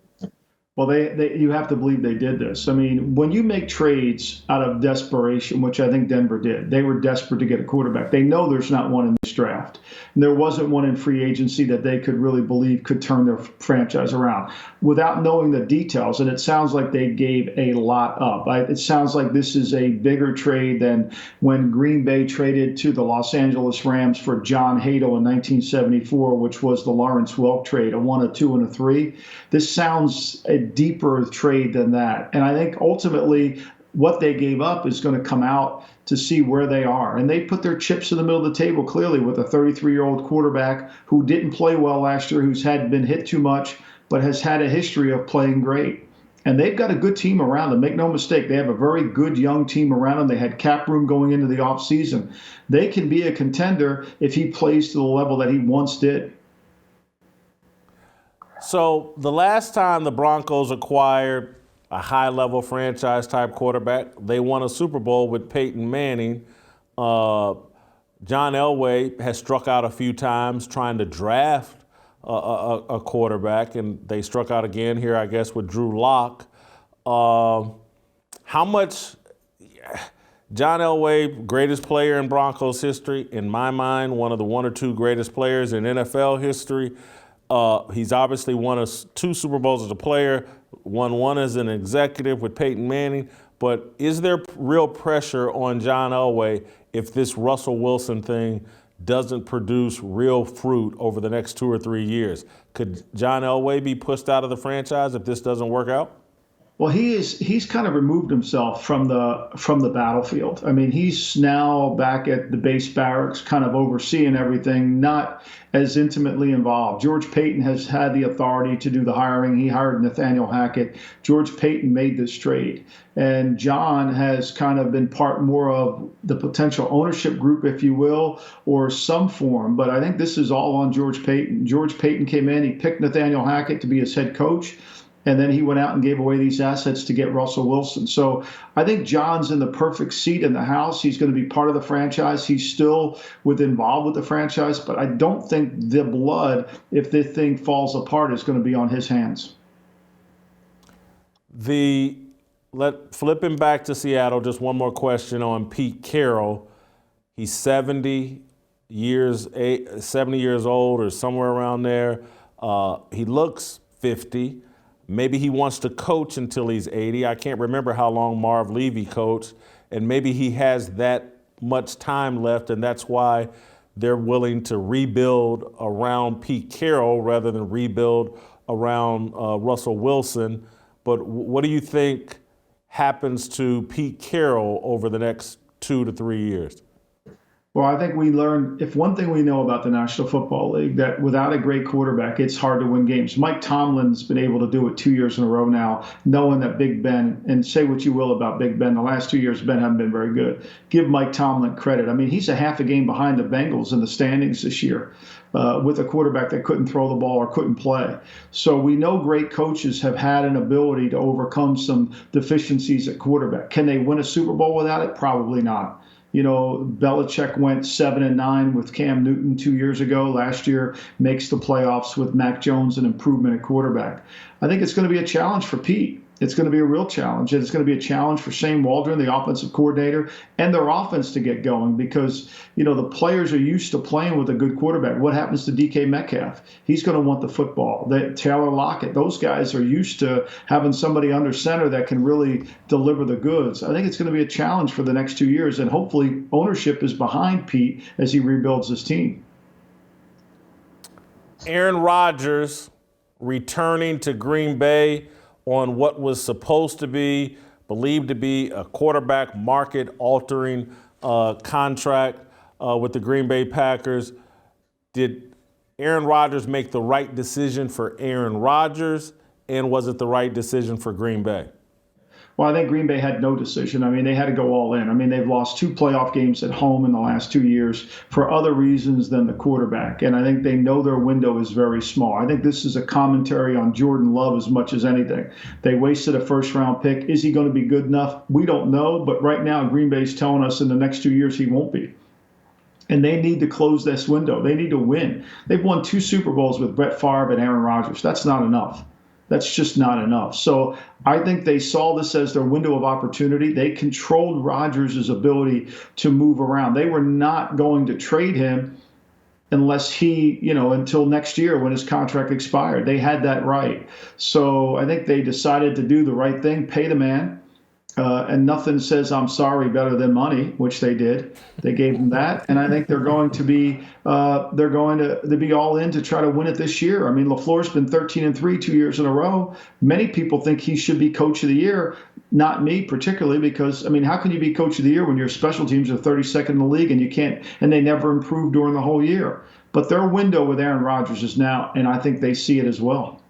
Well, you have to believe they did this. When you make trades out of desperation, which I think Denver did, they were desperate to get a quarterback. They know there's not one in this draft. And there wasn't one in free agency that they could really believe could turn their franchise around without knowing the details. And it sounds like they gave a lot up. It sounds like this is a bigger trade than when Green Bay traded to the Los Angeles Rams for John Hadle in 1974, which was the Lawrence Welk trade, a 1, a 2, and a 3. This sounds a deeper trade than that. And I think ultimately what they gave up is going to come out to see where they are. And they put their chips in the middle of the table clearly with a 33-year-old quarterback who didn't play well last year, who's been hit too much, but has had a history of playing great. And they've got a good team around them. Make no mistake, they have a very good young team around them. They had cap room going into the offseason. They can be a contender if he plays to the level that he once did. So the last time the Broncos acquired a high-level franchise-type quarterback, they won a Super Bowl with Peyton Manning. John Elway has struck out a few times trying to draft a quarterback, and they struck out again here, I guess, with Drew Lock. How much John Elway, greatest player in Broncos history, in my mind, one of the 1 or 2 greatest players in NFL history. He's obviously won 2 Super Bowls as a player, won 1 as an executive with Peyton Manning. But is there real pressure on John Elway if this Russell Wilson thing doesn't produce real fruit over the next 2 or 3 years? Could John Elway be pushed out of the franchise if this doesn't work out? Well, he's kind of removed himself from the battlefield. He's now back at the base barracks, kind of overseeing everything, not as intimately involved. George Paton has had the authority to do the hiring. He hired Nathaniel Hackett. George Paton made this trade. And John has kind of been part more of the potential ownership group, if you will, or some form. But I think this is all on George Paton. George Paton came in, he picked Nathaniel Hackett to be his head coach. And then he went out and gave away these assets to get Russell Wilson. So I think John's in the perfect seat in the house. He's going to be part of the franchise. He's still involved with the franchise. But I don't think the blood, if this thing falls apart, is going to be on his hands. Flipping back to Seattle, just one more question on Pete Carroll. He's 70 years old or somewhere around there. He looks 50. Maybe he wants to coach until he's 80. I can't remember how long Marv Levy coached, and maybe he has that much time left, and that's why they're willing to rebuild around Pete Carroll rather than rebuild around Russell Wilson. But what do you think happens to Pete Carroll over the next 2 to 3 years? Well, I think we learned, if one thing we know about the National Football League, that without a great quarterback, it's hard to win games. Mike Tomlin's been able to do it 2 years in a row now, knowing that Big Ben, and say what you will about Big Ben, the last 2 years, Ben hasn't been very good. Give Mike Tomlin credit. I mean, he's a half a game behind the Bengals in the standings this year with a quarterback that couldn't throw the ball or couldn't play. So we know great coaches have had an ability to overcome some deficiencies at quarterback. Can they win a Super Bowl without it? Probably not. You know, Belichick went 7-9 with Cam Newton 2 years ago. Last year makes the playoffs with Mac Jones, an improvement at quarterback. I think it's going to be a challenge for Pete. It's going to be a real challenge. And it's going to be a challenge for Shane Waldron, the offensive coordinator, and their offense to get going because, you know, the players are used to playing with a good quarterback. What happens to DK Metcalf? He's going to want the football. Taylor Lockett, those guys are used to having somebody under center that can really deliver the goods. I think it's going to be a challenge for the next 2 years, and hopefully ownership is behind Pete as he rebuilds his team. Aaron Rodgers returning to Green Bay on what was supposed to be, believed to be a quarterback market-altering contract with the Green Bay Packers. Did Aaron Rodgers make the right decision for Aaron Rodgers, and was it the right decision for Green Bay? Well, I think Green Bay had no decision. I mean, they had to go all in. I mean, they've lost 2 playoff games at home in the last 2 years for other reasons than the quarterback. And I think they know their window is very small. I think this is a commentary on Jordan Love as much as anything. They wasted a first-round pick. Is he going to be good enough? We don't know. But right now, Green Bay's telling us in the next 2 years he won't be. And they need to close this window. They need to win. They've won 2 Super Bowls with Brett Favre and Aaron Rodgers. That's not enough. That's just not enough. So I think they saw this as their window of opportunity. They controlled Rodgers' ability to move around. They were not going to trade him unless he, you know, until next year when his contract expired. They had that right. So I think they decided to do the right thing, pay the man. And nothing says I'm sorry better than money, which they did. They gave him that, and I think they're going to be all in to try to win it this year. I mean, LaFleur's been 13-3 2 years in a row. Many people think he should be coach of the year. Not me particularly, because I mean, how can you be coach of the year when your special teams are 32nd in the league and you can't, and they never improved during the whole year? But their window with Aaron Rodgers is now, and I think they see it as well.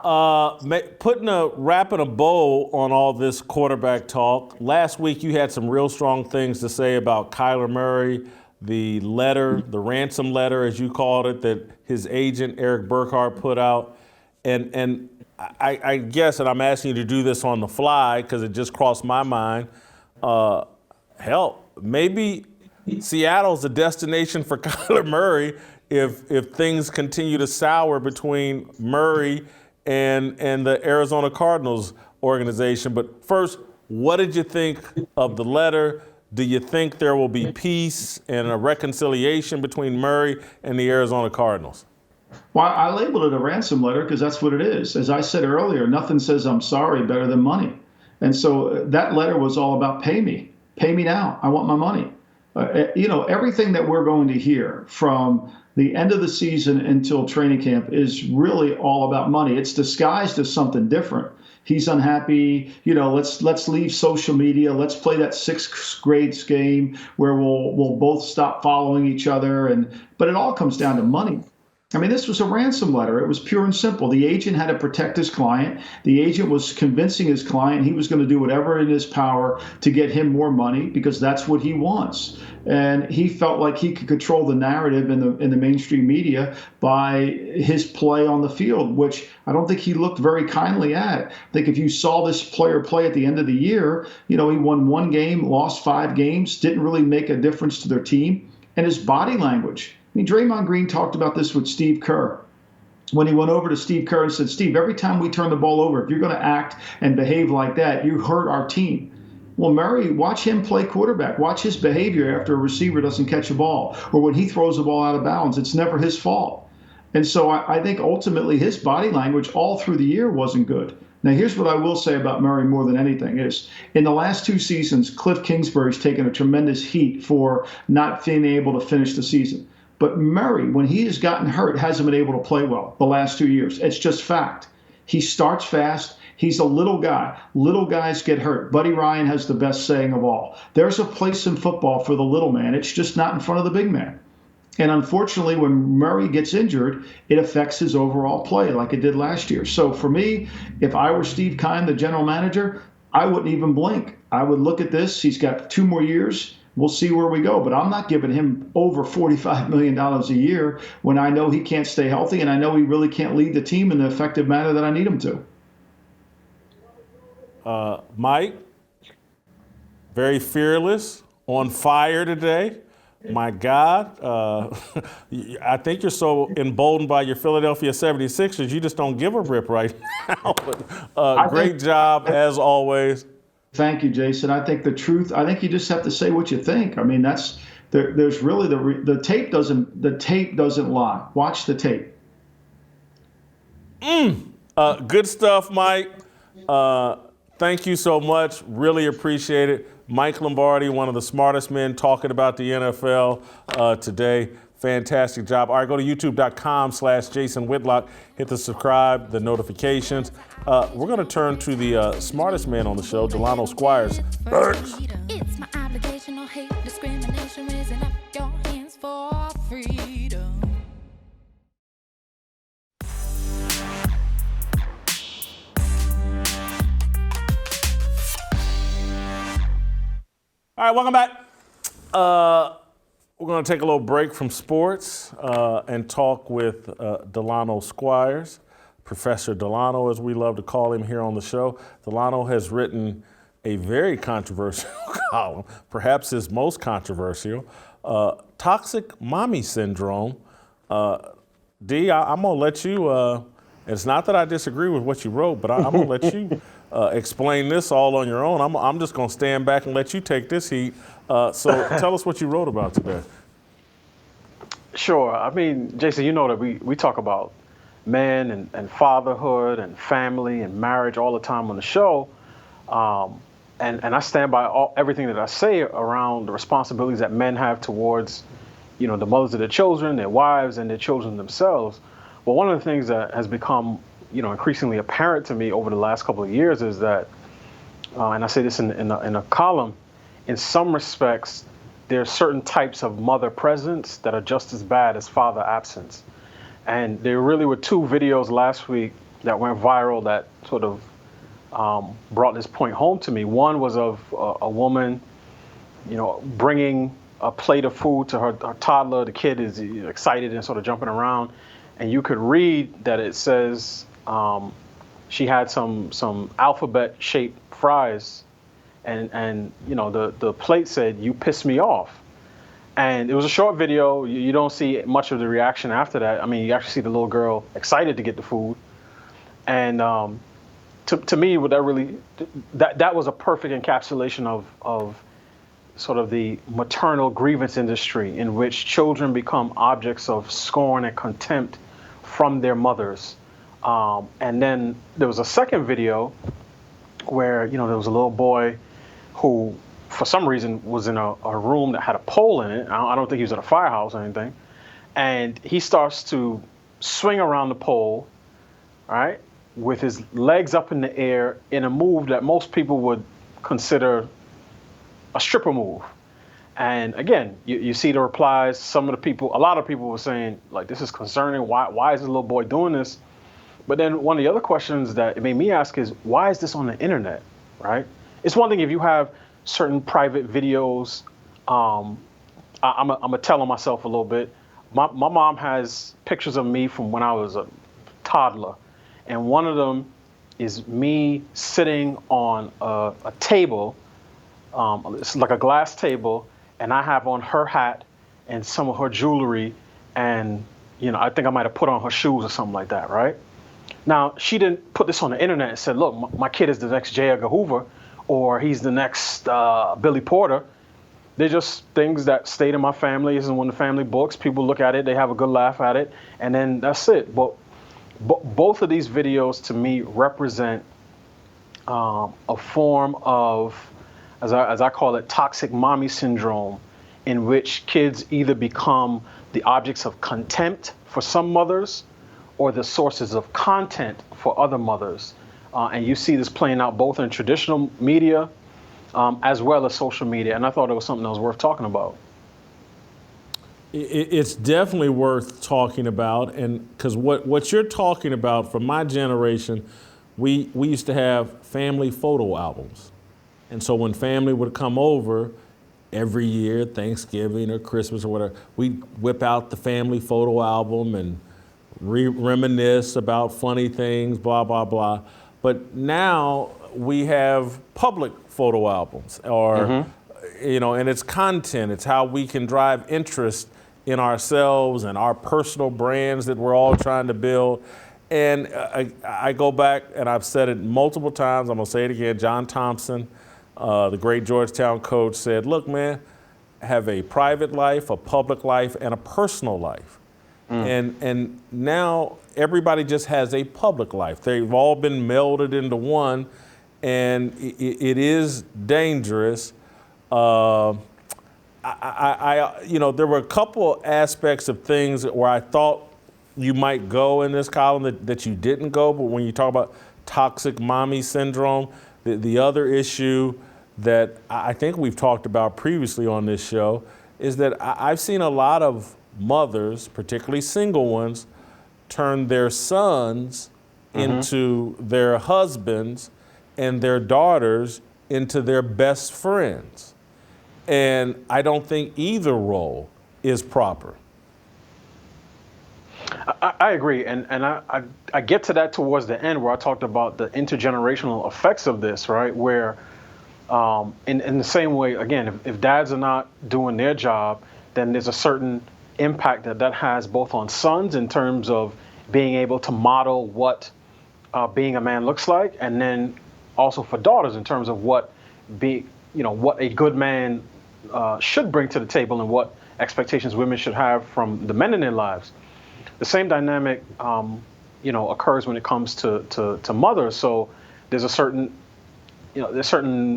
Wrapping a bow on all this quarterback talk. Last week you had some real strong things to say about Kyler Murray, the letter, the ransom letter, as you called it, that his agent Eric Burkhart put out. And I guess, and I'm asking you to do this on the fly because it just crossed my mind. Hell, maybe Seattle's a destination for Kyler Murray if things continue to sour between Murray and the Arizona Cardinals organization. But first, what did you think of the letter? Do you think there will be peace and a reconciliation between Murray and the Arizona Cardinals? Well, I labeled it a ransom letter because that's what it is. As I said earlier, nothing says I'm sorry better than money. And so that letter was all about pay me. Pay me now. I want my money. You know, everything that we're going to hear from the end of the season until training camp is really all about money. It's disguised as something different. He's unhappy. You know, let's leave social media. Let's play that 6th grade game where we'll both stop following each other. But it all comes down to money. I mean, this was a ransom letter. It was pure and simple. The agent had to protect his client. The agent was convincing his client he was going to do whatever in his power to get him more money because that's what he wants. And he felt like he could control the narrative in the mainstream media by his play on the field, which I don't think he looked very kindly at. I think if you saw this player play at the end of the year, you know, he won 1 game, lost 5 games, didn't really make a difference to their team. And his body language. I mean, Draymond Green talked about this with Steve Kerr when he went over to Steve Kerr and said, Steve, every time we turn the ball over, if you're going to act and behave like that, you hurt our team. Well, Murray, watch him play quarterback. Watch his behavior after a receiver doesn't catch a ball or when he throws the ball out of bounds. It's never his fault. And so I think ultimately his body language all through the year wasn't good. Now, here's what I will say about Murray more than anything is in the last 2 seasons, Cliff Kingsbury's taken a tremendous heat for not being able to finish the season. But Murray, when he has gotten hurt, hasn't been able to play well the last 2 years. It's just fact. He starts fast. He's a little guy. Little guys get hurt. Buddy Ryan has the best saying of all. There's a place in football for the little man. It's just not in front of the big man. And unfortunately, when Murray gets injured, it affects his overall play like it did last year. So for me, if I were Steve Keim, the general manager, I wouldn't even blink. I would look at this. He's got 2 more years. We'll see where we go. But I'm not giving him over $45 million a year when I know he can't stay healthy and I know he really can't lead the team in the effective manner that I need him to. Mike, very fearless, on fire today. My God, I think you're so emboldened by your Philadelphia 76ers, you just don't give a rip right now. But, great job, as always. Thank you, Jason. I think the truth, I think you just have to say what you think. I mean, there's really, the tape doesn't lie. Watch the tape. Good stuff, Mike. Thank you so much. Really appreciate it. Mike Lombardi, one of the smartest men talking about the NFL today. Fantastic job. All right, go to youtube.com/Jason Whitlock. Hit the subscribe, the notifications. We're going to turn to the smartest man on the show, Delano Squires. Thanks. It's my obligation, no hate, discrimination, raising up your hands for freedom. All right, welcome back. We're going to take a little break from sports and talk with Delano Squires, Professor Delano, as we love to call him here on the show. Delano has written a very controversial column, perhaps his most controversial, Toxic Mommy Syndrome. D, I'm going to let you, it's not that I disagree with what you wrote, but I'm going to let you explain this all on your own. I'm just going to stand back and let you take this heat. So tell us what you wrote about today. Sure. I mean, Jason, you know that we talk about men and fatherhood and family and marriage all the time on the show. And I stand by everything that I say around the responsibilities that men have towards, the mothers of their children, their wives, and their children themselves. But one of the things that has become, increasingly apparent to me over the last couple of years is that, and I say this in a column, in some respects, there are certain types of mother presence that are just as bad as father absence. And there really were 2 videos last week that went viral that sort of brought this point home to me. One was of a woman, bringing a plate of food to her toddler. The kid is excited and sort of jumping around. And you could read that it says she had some alphabet-shaped fries, and the plate said, "You piss me off." And it was a short video. You don't see much of the reaction after that. I mean, you actually see the little girl excited to get the food. And to me, what that was a perfect encapsulation of sort of the maternal grievance industry, in which children become objects of scorn and contempt from their mothers. And then there was a second video where, there was a little boy who, for some reason, was in a room that had a pole in it. I don't think he was at a firehouse or anything. And he starts to swing around the pole, right, with his legs up in the air in a move that most people would consider a stripper move. And again, you see the replies. A lot of people were saying, like, this is concerning. Why is this little boy doing this? But then one of the other questions that it made me ask is, why is this on the internet, right? It's one thing if you have certain private videos. I'm gonna tell on myself a little bit. My mom has pictures of me from when I was a toddler. And one of them is me sitting on a table. It's like a glass table, and I have on her hat and some of her jewelry, and I think I might have put on her shoes or something like that, right? Now, she didn't put this on the internet and said, look, my kid is the next J. Edgar Hoover, or he's the next Billy Porter. They're just things that stayed in my family. This is one of the family books. People look at it, they have a good laugh at it, and then that's it. But both of these videos, to me, represent a form of, as I call it, toxic mommy syndrome, in which kids either become the objects of contempt for some mothers or the sources of content for other mothers. and you see this playing out both in traditional media as well as social media. And I thought it was something that was worth talking about. It's definitely worth talking about, and because what you're talking about from my generation, we used to have family photo albums. And so when family would come over every year, Thanksgiving or Christmas or whatever, we'd whip out the family photo album and reminisce about funny things, blah, blah, blah. But now we have public photo albums, or, and it's content. It's how we can drive interest in ourselves and our personal brands that we're all trying to build. And I go back, and I've said it multiple times, I'm gonna say it again, John Thompson, the great Georgetown coach, said, look, man, have a private life, a public life, and a personal life. And now everybody just has a public life. They've all been melded into one, and it is dangerous. There were a couple aspects of things where I thought you might go in this column that you didn't go, but when you talk about toxic mommy syndrome, the other issue that I think we've talked about previously on this show is that I've seen a lot of mothers, particularly single ones, turn their sons into their husbands and their daughters into their best friends. And I don't think either role is proper. I agree, and I get to that towards the end where I talked about the intergenerational effects of this, right? Where in the same way, again, if dads are not doing their job, then there's a certain impact that has both on sons in terms of being able to model what being a man looks like, and then also for daughters in terms of what a good man should bring to the table and what expectations women should have from the men in their lives. The same dynamic, occurs when it comes to mothers. So there's a certain,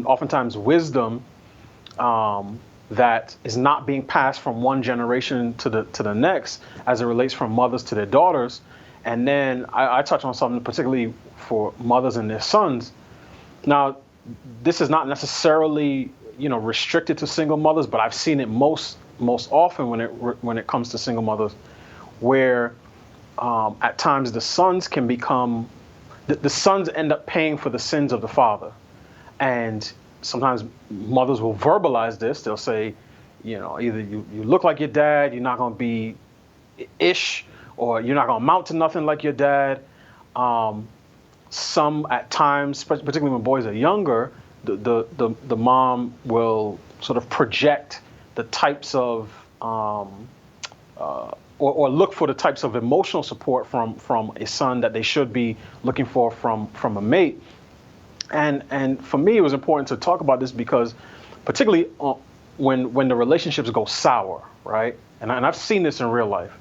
oftentimes wisdom that is not being passed from one generation to the next as it relates from mothers to their daughters. And then I touch on something particularly for mothers and their sons. Now, this is not necessarily restricted to single mothers, but I've seen it most often when it comes to single mothers, where at times the sons can become the sons end up paying for the sins of the father, and sometimes mothers will verbalize this. They'll say, either you look like your dad, you're not going to be ish, or you're not going to amount to nothing like your dad. Some at times, particularly when boys are younger, the mom will sort of project the types of or look for the types of emotional support from a son that they should be looking for from a mate. And for me, it was important to talk about this because particularly when the relationships go sour, right? And I've seen this in real life.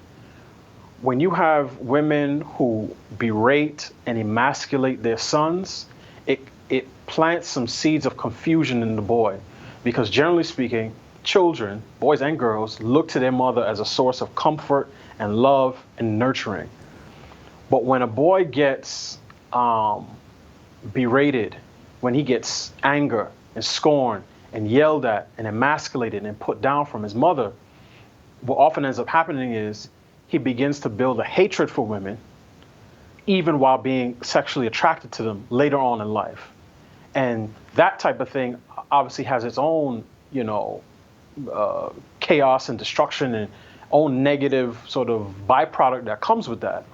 When you have women who berate and emasculate their sons, it plants some seeds of confusion in the boy, because generally speaking, children, boys and girls, look to their mother as a source of comfort and love and nurturing. But when a boy gets berated, when he gets anger and scorn and yelled at and emasculated and put down from his mother, what often ends up happening is he begins to build a hatred for women, even while being sexually attracted to them later on in life. And that type of thing obviously has its own, chaos and destruction and own negative sort of byproduct that comes with that.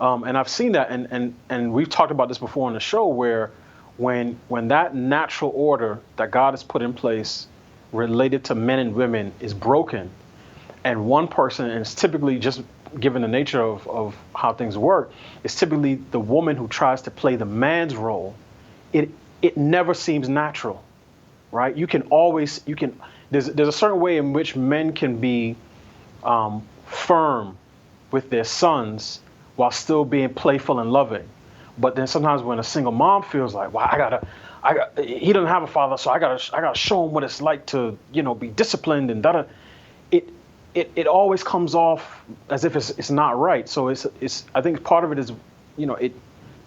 And I've seen that, and we've talked about this before on the show, where when that natural order that God has put in place related to men and women is broken, and one person, and it's typically just given the nature of how things work, it's typically the woman who tries to play the man's role. It never seems natural, right? There's a certain way in which men can be firm with their sons while still being playful and loving. But then sometimes when a single mom feels like, wow, he doesn't have a father, so I gotta show him what it's like to, be disciplined and da-da. It always comes off as if it's not right. So I think part of it is,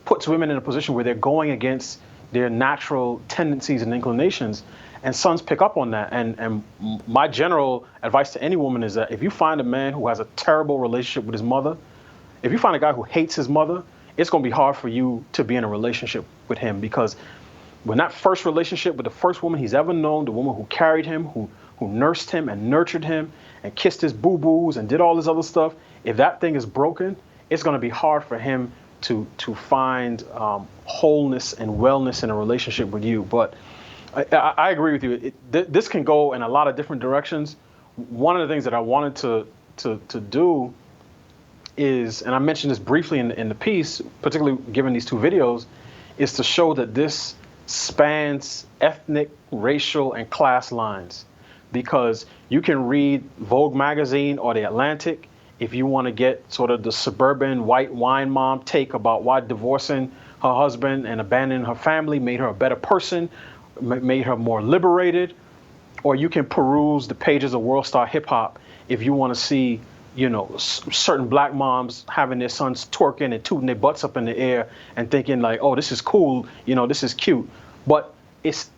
puts women in a position where they're going against their natural tendencies and inclinations, and sons pick up on that. And my general advice to any woman is that if you find a man who has a terrible relationship with his mother, if you find a guy who hates his mother, it's going to be hard for you to be in a relationship with him, because when that first relationship with the first woman he's ever known, the woman who carried him, who nursed him and nurtured him and kissed his boo-boos and did all this other stuff, if that thing is broken, it's going to be hard for him to find wholeness and wellness in a relationship with you. But I agree with you. This can go in a lot of different directions. One of the things that I wanted to do is, and I mentioned this briefly in the piece, particularly given these two videos, is to show that this spans ethnic, racial, and class lines. Because you can read Vogue magazine or The Atlantic if you want to get sort of the suburban white wine mom take about why divorcing her husband and abandoning her family made her a better person, made her more liberated. Or you can peruse the pages of World Star Hip Hop if you want to see, you know, certain black moms having their sons twerking and tooting their butts up in the air and thinking like, oh, this is cool, you know, this is cute. But it's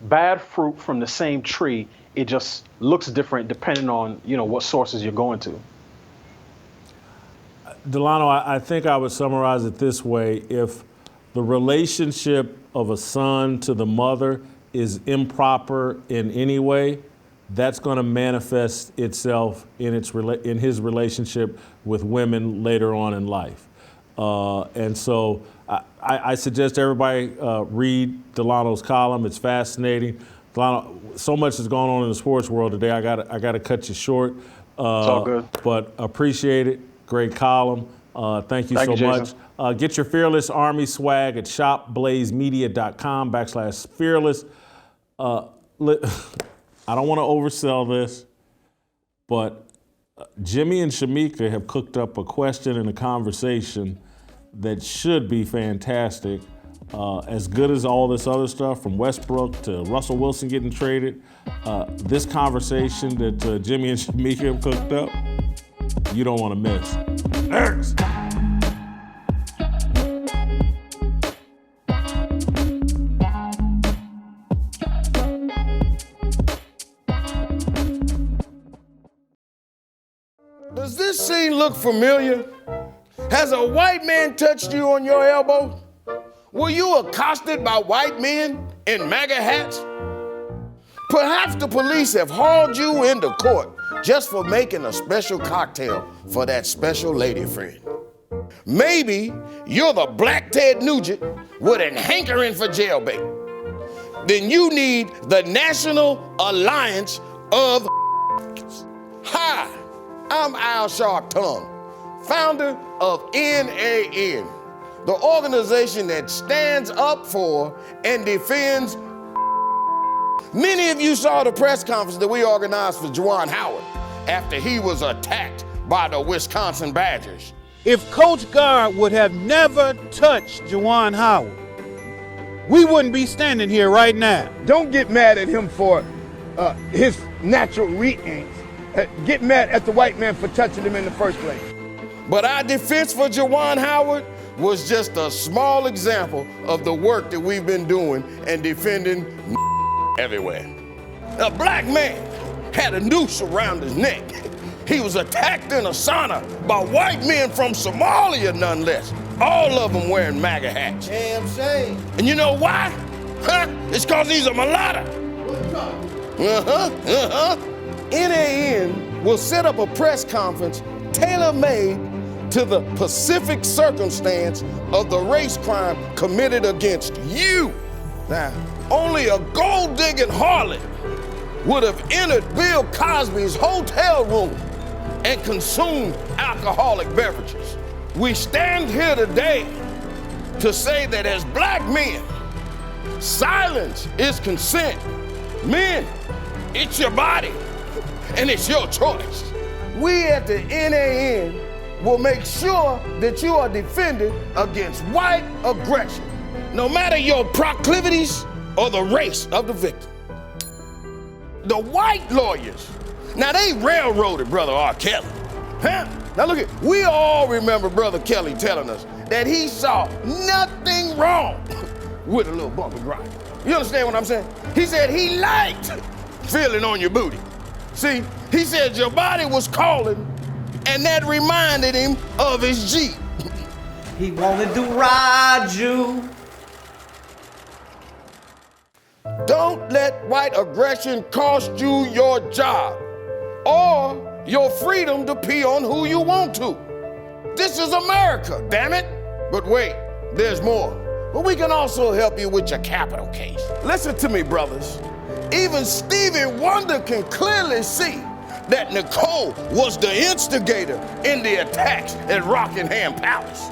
bad fruit from the same tree. It just looks different depending on, you know, what sources you're going to. Delano, I think I would summarize it this way. If the relationship of a son to the mother is improper in any way, that's going to manifest itself in his relationship with women later on in life. And so I suggest everybody read Delano's column. It's fascinating. Delano, so much is going on in the sports world today. I got to cut you short. It's all good. But appreciate it. Great column. Thank you so much. Get your Fearless Army swag at shopblazemedia.com/fearless. I don't want to oversell this, but Jimmy and Shemeka have cooked up a question and a conversation that should be fantastic. As good as all this other stuff, from Westbrook to Russell Wilson getting traded, this conversation that Jimmy and Shemeka have cooked up, you don't want to miss. Next. Does this scene look familiar? Has a white man touched you on your elbow? Were you accosted by white men in MAGA hats? Perhaps the police have hauled you into court just for making a special cocktail for that special lady friend. Maybe you're the Black Ted Nugent with an hankering for jailbait. Then you need the National Alliance of Hi, I'm Al Shark Tongue, founder of NAN, the organization that stands up for and defends. Many of you saw the press conference that we organized for Juwan Howard after he was attacked by the Wisconsin Badgers. If Coach Gard would have never touched Juwan Howard, we wouldn't be standing here right now. Don't get mad at him for his natural reactions. Get mad at the white man for touching him in the first place. But our defense for Juwan Howard was just a small example of the work that we've been doing and defending everywhere. A black man had a noose around his neck. He was attacked in a sauna by white men from Somalia, none less. All of them wearing MAGA hats. Damn shame. And you know why? It's because he's a mulatto. NAN will set up a press conference tailor-made to the specific circumstance of the race crime committed against you. Now, only a gold-digging harlot would have entered Bill Cosby's hotel room and consumed alcoholic beverages. We stand here today to say that as black men, silence is consent. Men, it's your body, and it's your choice. We at the NAN will make sure that you are defended against white aggression, no matter your proclivities or the race of the victim. The white lawyers, now they railroaded Brother R. Kelly. Now look at, we all remember Brother Kelly telling us, that he saw nothing wrong with a little bump and grind. You understand what I'm saying? He said he liked feeling on your booty. See, he said your body was calling, and that reminded him of his Jeep. He wanted to ride you. Don't let white aggression cost you your job or your freedom to pee on who you want to. This is America, damn it. But wait, there's more. But we can also help you with your capital case. Listen to me, brothers. Even Stevie Wonder can clearly see that Nicole was the instigator in the attacks at Rockingham Palace.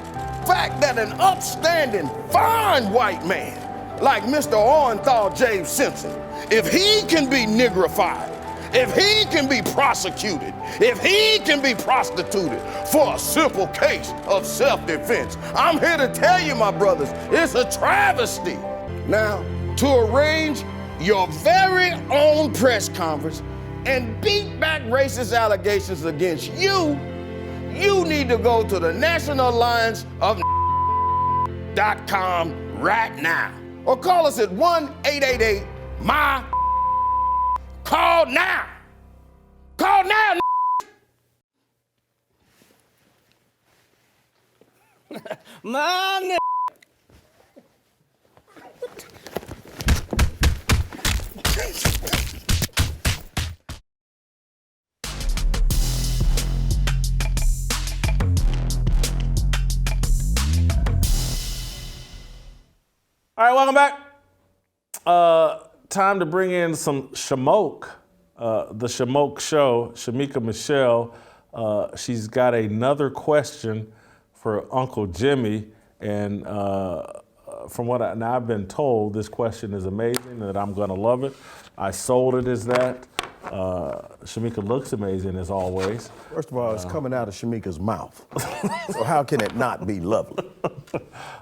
Fact that an upstanding, fine white man like Mr. Orenthal James Simpson, if he can be nigrified, if he can be prosecuted, if he can be prostituted for a simple case of self-defense, I'm here to tell you, my brothers, it's a travesty. Now, to arrange your very own press conference and beat back racist allegations against you, you need to go to the National Alliance of .com right now. Or call us at 1-888-MY. Call now. Call now. My All right, welcome back. Time to bring in some Shemoke, the Shemoke Show, Shemeka Michelle. She's got another question for Uncle Jimmy, and from what I've been told, this question is amazing, and that I'm gonna love it. I sold it as that. Shemeka looks amazing as always. First of all, it's coming out of Shemeka's mouth. So how can it not be lovely?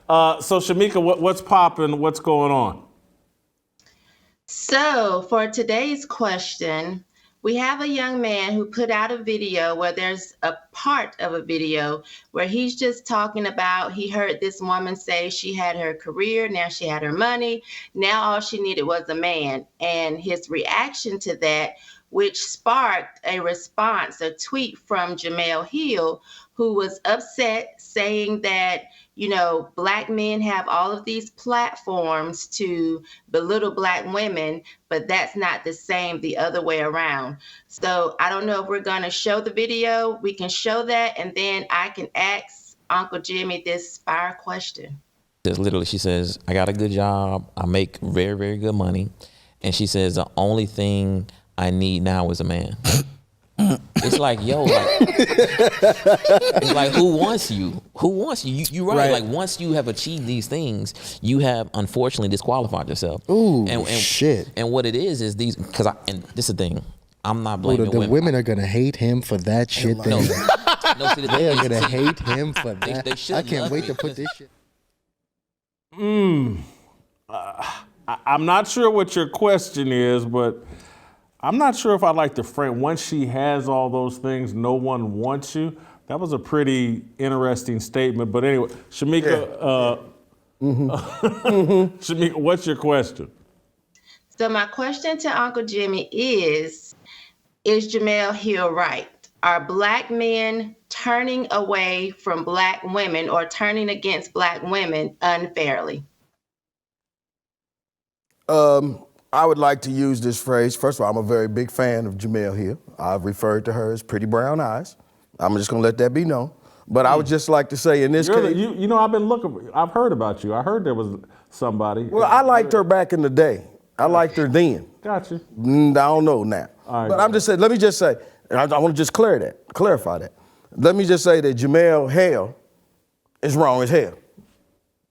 So Shemeka, what's popping? What's going on? So for today's question, we have a young man who put out a video where there's a part of a video where he's just talking about, he heard this woman say she had her career, now she had her money, now all she needed was a man. And his reaction to that, which sparked a response, a tweet from Jemele Hill, who was upset, saying that, you know, Black men have all of these platforms to belittle Black women, but that's not the same the other way around. So I don't know if we're going to show the video. We can show that, and then I can ask Uncle Jimmy this fire question. Literally, she says, I got a good job. I make very, very good money. And she says, the only thing I need now is a man. It's like, yo, like, it's like, who wants you? Who wants you? You're right. Like, once you have achieved these things, you have unfortunately disqualified yourself. Ooh, and shit. And what it is these, and this is the thing, I'm not blaming the women are gonna hate him for that shit. No, see, they are gonna hate him for that. They I can't wait to put this shit. I'm not sure what your question is, but I'm not sure if I like the frame. Once she has all those things, no one wants you. That was a pretty interesting statement. But anyway, Shemeka, Shemeka, what's your question? So my question to Uncle Jimmy is Jemele Hill right? Are Black men turning away from Black women or turning against Black women unfairly? I would like to use this phrase. First of all, I'm a very big fan of Jemele Hill. I've referred to her as pretty brown eyes. I'm just gonna let that be known. But I would just like to say in this case. You know, I've been looking, I've heard about you. I heard there was somebody. Well, I liked her back in the day. I liked her then. Gotcha. I don't know now. All right, but I'm just saying, let me just say, and I want to just clarify that. Let me just say that Jemele Hill is wrong as hell.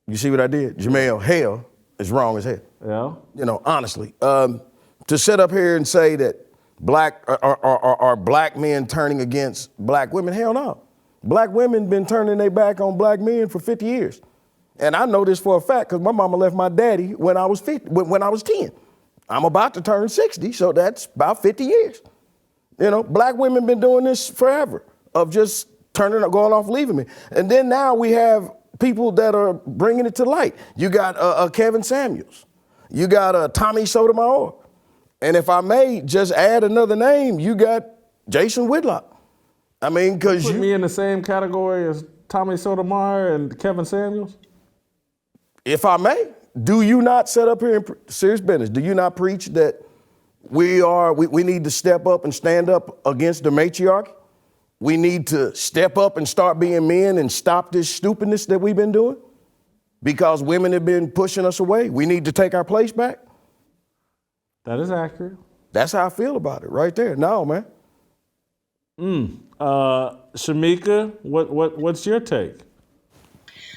You see what I did? Jemele Hill is wrong as hell. Yeah. You know, honestly. To sit up here and say that are Black men turning against Black women, hell no. Black women been turning their back on Black men for 50 years. And I know this for a fact because my mama left my daddy when I was 10. I'm about to turn 60, so that's about 50 years. You know, Black women been doing this forever of just going off, leaving me. And then now we have people that are bringing it to light. You got Kevin Samuels. You got Tommy Sotomayor. And if I may just add another name, you got Jason Whitlock. I mean, because you put me in the same category as Tommy Sotomayor and Kevin Samuels? If I may, do you not set up here in serious business? Do you not preach that we need to step up and stand up against the matriarchy? We need to step up and start being men and stop this stupidness that we've been doing because women have been pushing us away. We need to take our place back. That is accurate. That's how I feel about it right there. No, man. Shemeka, what's your take?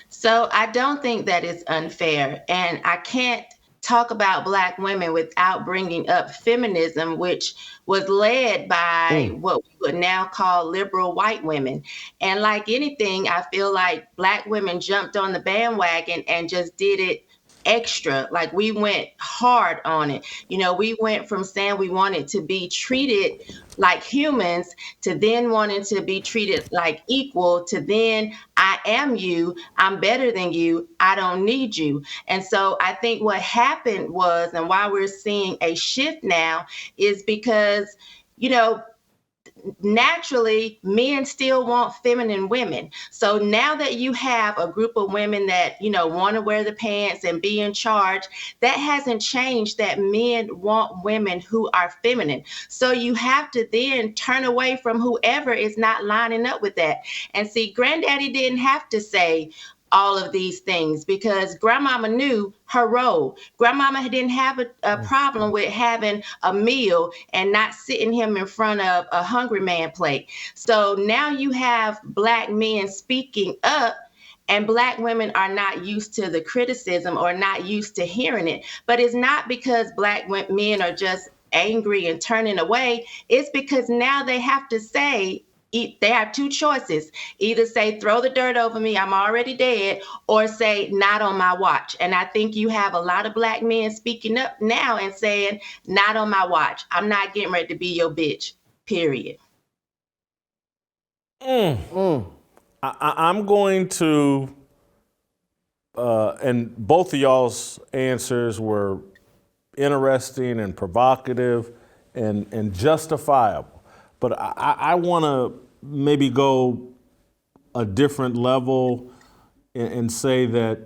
So I don't think that is unfair. And I can't talk about Black women without bringing up feminism, which was led by what we would now call liberal white women. And like anything, I feel like Black women jumped on the bandwagon and just did it extra. Like we went hard on it. You know, we went from saying we wanted to be treated like humans to then wanting to be treated like equal to then I am you, I'm better than you, I don't need you. And so I think what happened was, and why we're seeing a shift now is because, you know, naturally, men still want feminine women. So now that you have a group of women that, you know, want to wear the pants and be in charge, that hasn't changed that men want women who are feminine. So you have to then turn away from whoever is not lining up with that. And see, Granddaddy didn't have to say all of these things because Grandmama knew her role. Grandmama didn't have a problem with having a meal and not sitting him in front of a hungry man plate. So now you have Black men speaking up and Black women are not used to the criticism or not used to hearing it. But it's not because Black men are just angry and turning away. It's because now they have to say, they have two choices. Either say, throw the dirt over me, I'm already dead, or say, not on my watch. And I think you have a lot of Black men speaking up now and saying, not on my watch. I'm not getting ready to be your bitch, period. I'm going to, and both of y'all's answers were interesting and provocative and justifiable. But I want to maybe go a different level and say that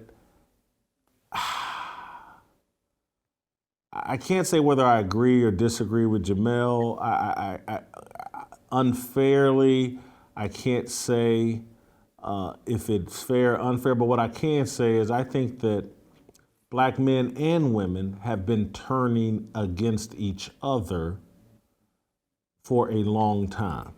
I can't say whether I agree or disagree with Jemele. I unfairly, I can't say if it's fair or unfair, but what I can say is I think that Black men and women have been turning against each other for a long time.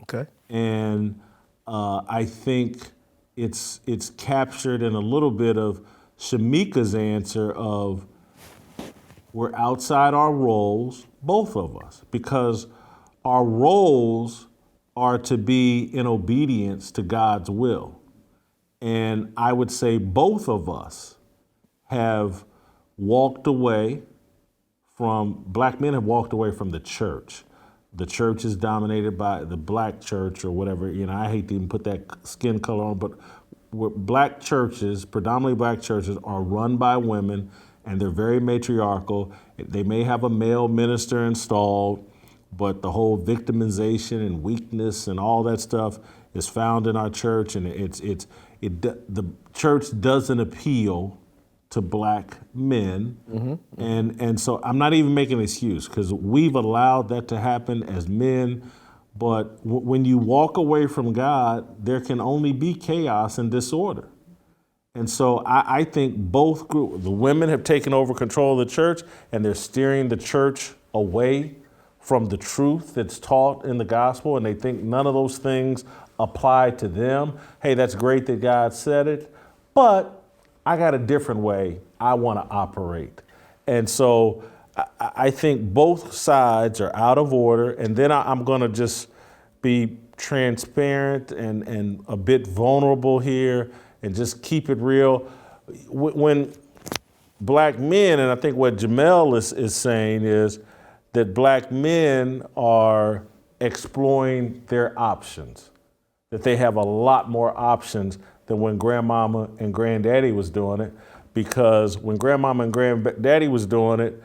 Okay. And I think it's captured in a little bit of Shemeka's answer of we're outside our roles, both of us, because our roles are to be in obedience to God's will. And I would say both of us have walked away from, Black men have walked away from the church. The church is dominated by the Black church or whatever. You know, I hate to even put that skin color on, but Black churches, predominantly Black churches, are run by women and they're very matriarchal. They may have a male minister installed, but the whole victimization and weakness and all that stuff is found in our church, and the church doesn't appeal to Black men. And so I'm not even making an excuse because we've allowed that to happen as men. But when you walk away from God, there can only be chaos and disorder. And so I think both groups, the women have taken over control of the church and they're steering the church away from the truth that's taught in the gospel, and they think none of those things apply to them. Hey, that's great that God said it, but I got a different way I want to operate. And so I think both sides are out of order. And then I'm going to just be transparent and a bit vulnerable here and just keep it real. When Black men, and I think what Jemele is saying is that Black men are exploring their options, that they have a lot more options than when grandmama and granddaddy was doing it, because when grandmama and granddaddy was doing it,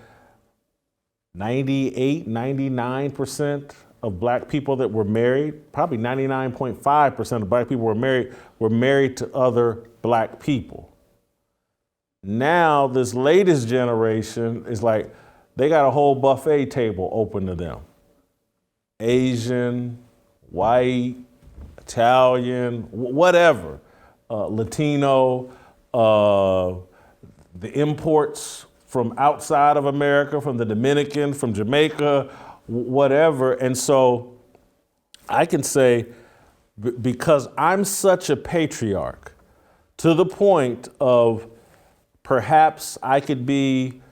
98, 99% of black people that were married, probably 99.5% of black people were married to other black people. Now, this latest generation is like, they got a whole buffet table open to them. Asian, white, Italian, whatever, Latino, the imports from outside of America, from the Dominican, from Jamaica, whatever. And so I can say, because I'm such a patriarch, to the point of perhaps I could be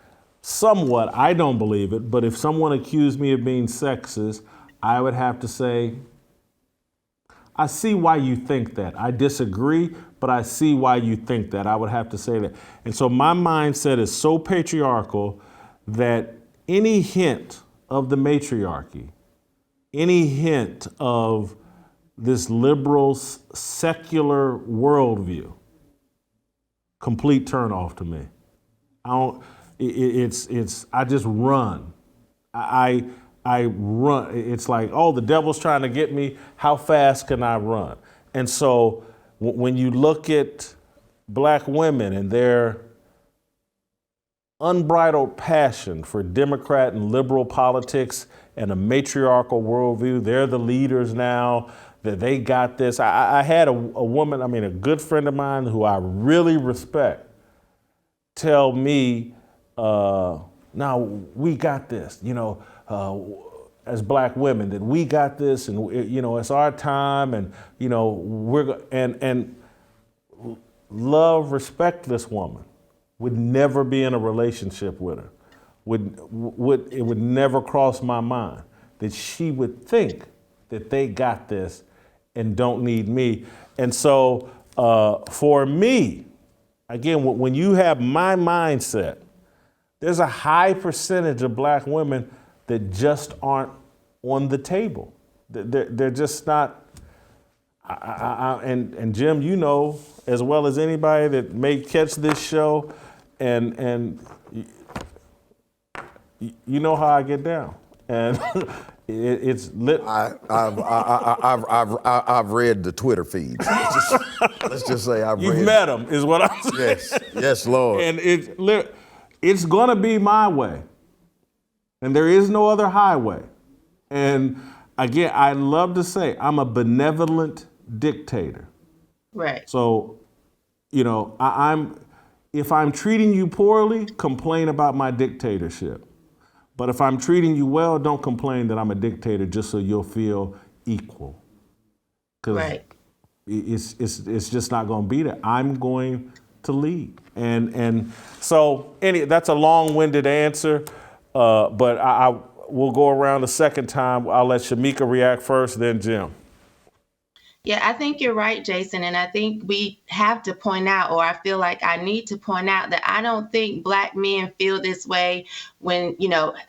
somewhat, I don't believe it, but if someone accused me of being sexist, I would have to say, I see why you think that. I disagree, but I see why you think that. I would have to say that. And so my mindset is so patriarchal that any hint of the matriarchy, any hint of this liberal, secular worldview, complete turnoff to me. I just run. I run. It's like, oh, the devil's trying to get me. How fast can I run? And so when you look at black women and their unbridled passion for Democrat and liberal politics and a matriarchal worldview, they're the leaders now, that they got this. I had a woman, a good friend of mine who I really respect, tell me, now we got this, as black women, that we got this, and it's our time, and and love, respect this woman, would never be in a relationship with her. It would never cross my mind that she would think that they got this and don't need me. And so for me, again, when you have my mindset, there's a high percentage of black women that just aren't on the table. They're just not. And Jim, you know as well as anybody that may catch this show, and you know how I get down, and it's lit. I've read the Twitter feeds. Let's just say I've read. You've met them, is what I'm saying. Yes, Lord. And it's gonna be my way, and there is no other highway. And again, I love to say I'm a benevolent dictator. Right. So, if I'm treating you poorly, complain about my dictatorship. But if I'm treating you well, don't complain that I'm a dictator, just so you'll feel equal. Because it's just not going to be there. I'm going to lead. And so that's a long-winded answer, but I will go around a second time. I'll let Shemeka react first, then Jim. Yeah, I think you're right, Jason. And I think we have to point out, or I feel like I need to point out, that I don't think black men feel this way when,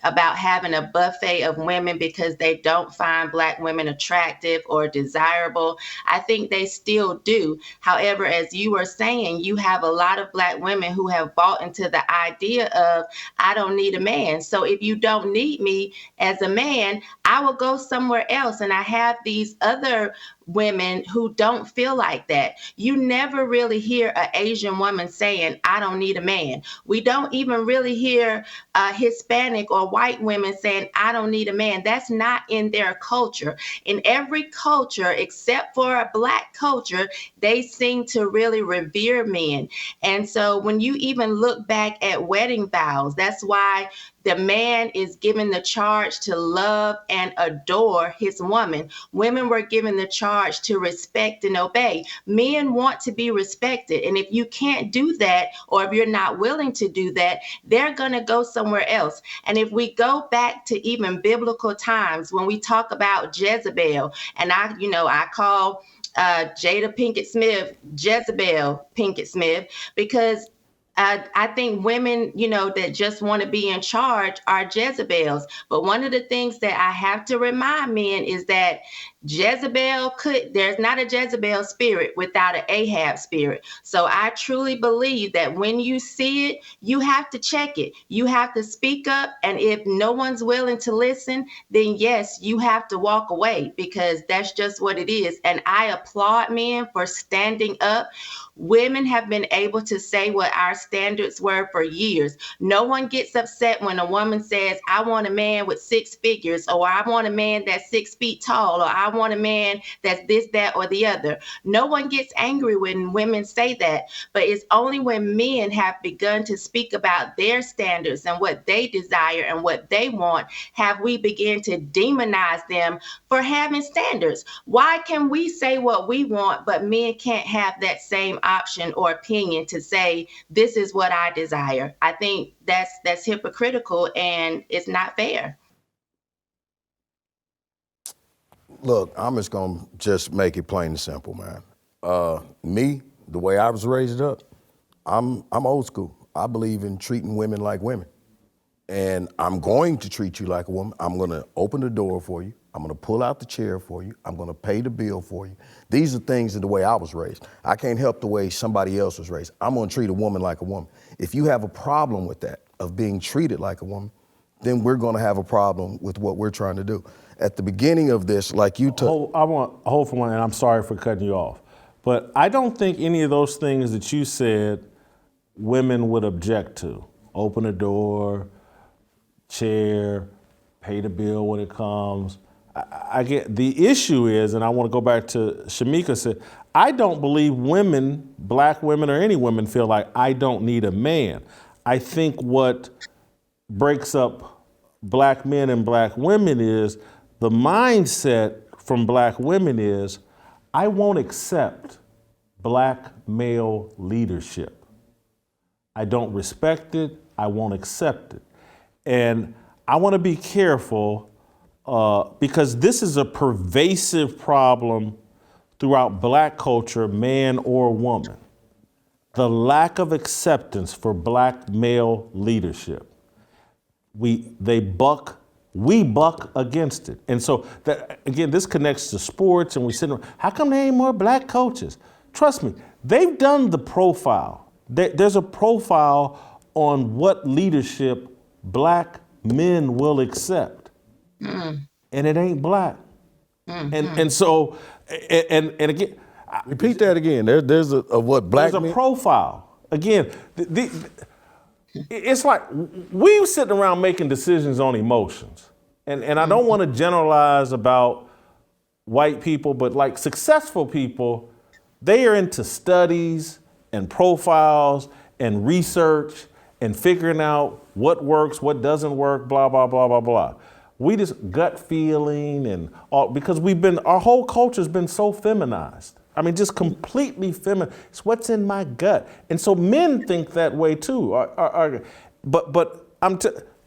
about having a buffet of women because they don't find black women attractive or desirable. I think they still do. However, as you were saying, you have a lot of black women who have bought into the idea of, I don't need a man. So if you don't need me as a man, I will go somewhere else. And I have these other women who don't feel like that. You never really hear an Asian woman saying, I don't need a man. We don't even really hear Hispanic or white women saying, I don't need a man. That's not in their culture. In every culture, except for a black culture, they seem to really revere men. And so when you even look back at wedding vows, that's why the man is given the charge to love and adore his woman. Women were given the charge to respect and obey. Men want to be respected. And if you can't do that, or if you're not willing to do that, they're going to go somewhere else. And if we go back to even biblical times, when we talk about Jezebel, and I call Jada Pinkett Smith Jezebel Pinkett Smith, because I think women, that just want to be in charge are Jezebels. But one of the things that I have to remind men is that There's not a Jezebel spirit without an Ahab spirit. So I truly believe that when you see it, you have to check it. You have to speak up. And if no one's willing to listen, then yes, you have to walk away, because that's just what it is. And I applaud men for standing up. Women have been able to say what our standards were for years. No one gets upset when a woman says, I want a man with 6 figures, or I want a man that's 6 feet tall, or I want a man that's this, that, or the other. No one gets angry when women say that, but it's only when men have begun to speak about their standards and what they desire and what they want, have we begun to demonize them for having standards. Why can we say what we want, but men can't have that same option or opinion to say, this is what I desire? I think that's hypocritical, and it's not fair. Look, I'm just gonna make it plain and simple, man. Me, the way I was raised up, I'm old school. I believe in treating women like women. And I'm going to treat you like a woman. I'm gonna open the door for you. I'm gonna pull out the chair for you. I'm gonna pay the bill for you. These are things that the way I was raised. I can't help the way somebody else was raised. I'm gonna treat a woman like a woman. If you have a problem with that, of being treated like a woman, then we're gonna have a problem with what we're trying to do. At the beginning of this, like you took. I want to hold for one, and I'm sorry for cutting you off, but I don't think any of those things that you said women would object to. Open a door, chair, pay the bill when it comes. I get the issue is, and I want to go back to Shemeka said, I don't believe women, black women or any women, feel like I don't need a man. I think what breaks up black men and black women is the mindset from black women is, I won't accept black male leadership. I don't respect it. I won't accept it. And I want to be careful because this is a pervasive problem throughout black culture, man or woman. The lack of acceptance for black male leadership. We buck against it. And so that, again, this connects to sports, and we sit around, how come there ain't more black coaches? Trust me, they've done the profile. There's a profile on what leadership black men will accept. And it ain't black. And so, and again, repeat that again. There's a what black there's a men? profile. Again, it's like we were sitting around making decisions on emotions. And I don't want to generalize about white people, but like successful people, they are into studies and profiles and research and figuring out what works, what doesn't work, blah, blah, blah, blah, blah. We just gut feeling and all, because our whole culture's been so feminized. I mean, just completely feminine. It's what's in my gut. And so men think that way too.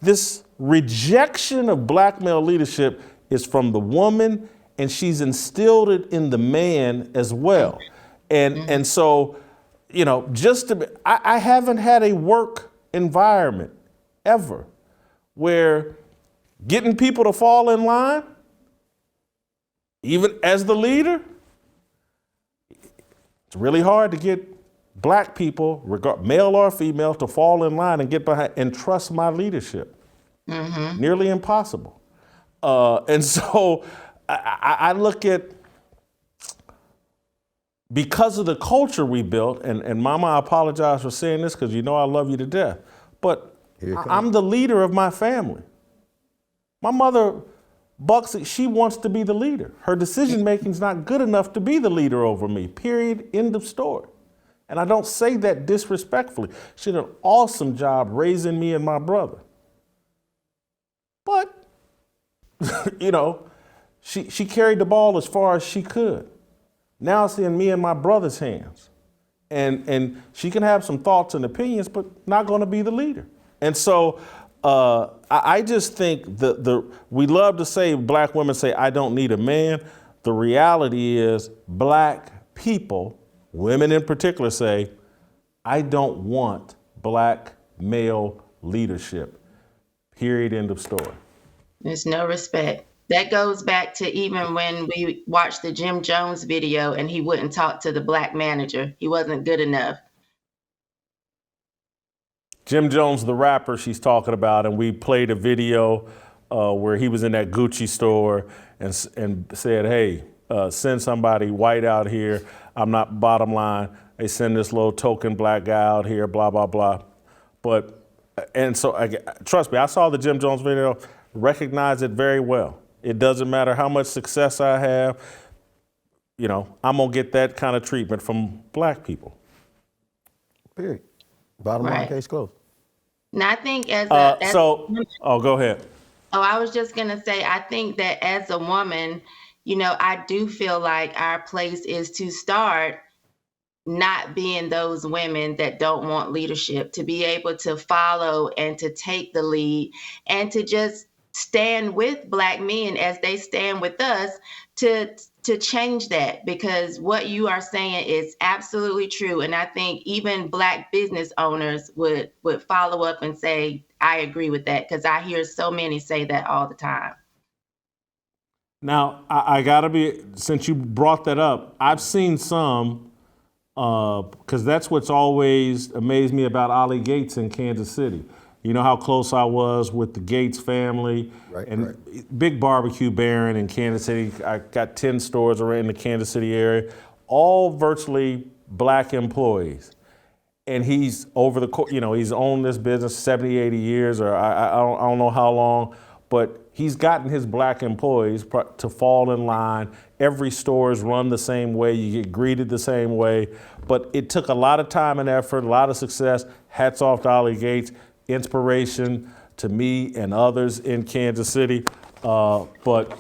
This rejection of black male leadership is from the woman, and she's instilled it in the man as well. And so, you know, I haven't had a work environment ever where getting people to fall in line, even as the leader, it's really hard to get black people, male or female, to fall in line and get behind and trust my leadership. Nearly impossible. And so I look at, because of the culture we built, and Mama, I apologize for saying this because you know I love you to death, but I'm the leader of my family. My mother bucks it. She wants to be the leader. Her decision making is not good enough to be the leader over me, period, end of story. And I don't say that disrespectfully. She did an awesome job raising me and my brother. But, you know, she carried the ball as far as she could. Now it's in me and my brother's hands. And she can have some thoughts and opinions, but not going to be the leader. And so I just think we love to say, black women say, I don't need a man. The reality is black people, women in particular, say, I don't want black male leadership. Period, end of story. There's no respect. That goes back to even when we watched the Jim Jones video and he wouldn't talk to the black manager. He wasn't good enough. Jim Jones, the rapper she's talking about, and we played a video where he was in that Gucci store and said, hey, send somebody white out here. I'm not bottom line. They send this little token black guy out here, blah, blah, blah. And so trust me, I saw the Jim Jones video, recognize it very well. It doesn't matter how much success I have, you know, I'm going to get that kind of treatment from black people. Period. Bottom line, case closed. Now, I think go ahead. Oh, I was just going to say, I think that as a woman, you know, I do feel like our place is to start not being those women that don't want leadership, to be able to follow and to take the lead and to just stand with black men as they stand with us to change that, because what you are saying is absolutely true. And I think even black business owners would follow up and say, I agree with that, because I hear so many say that all the time. Now, I gotta be, since you brought that up, I've seen some, because that's what's always amazed me about Ollie Gates in Kansas City. You know how close I was with the Gates family, big barbecue baron in Kansas City. I got 10 stores around in the Kansas City area, all virtually black employees. And he's over the, you know, he's owned this business 70, 80 years, or I don't know how long, but he's gotten his black employees to fall in line. Every store is run the same way. You get greeted the same way. But it took a lot of time and effort, a lot of success. Hats off to Ollie Gates. Inspiration to me and others in Kansas City. But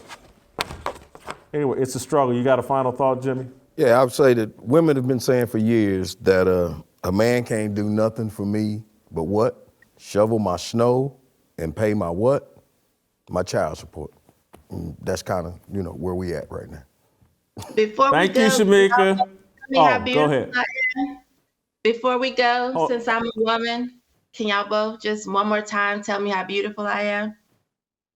anyway, it's a struggle. You got a final thought, Jimmy? Yeah, I would say that women have been saying for years that a man can't do nothing for me but what? Shovel my snow and pay my what? My child support. And that's kind of, you know, where we at right now. Thank you, Shemeka. Go ahead. Before we go, since I'm a woman, can y'all both just one more time tell me how beautiful I am?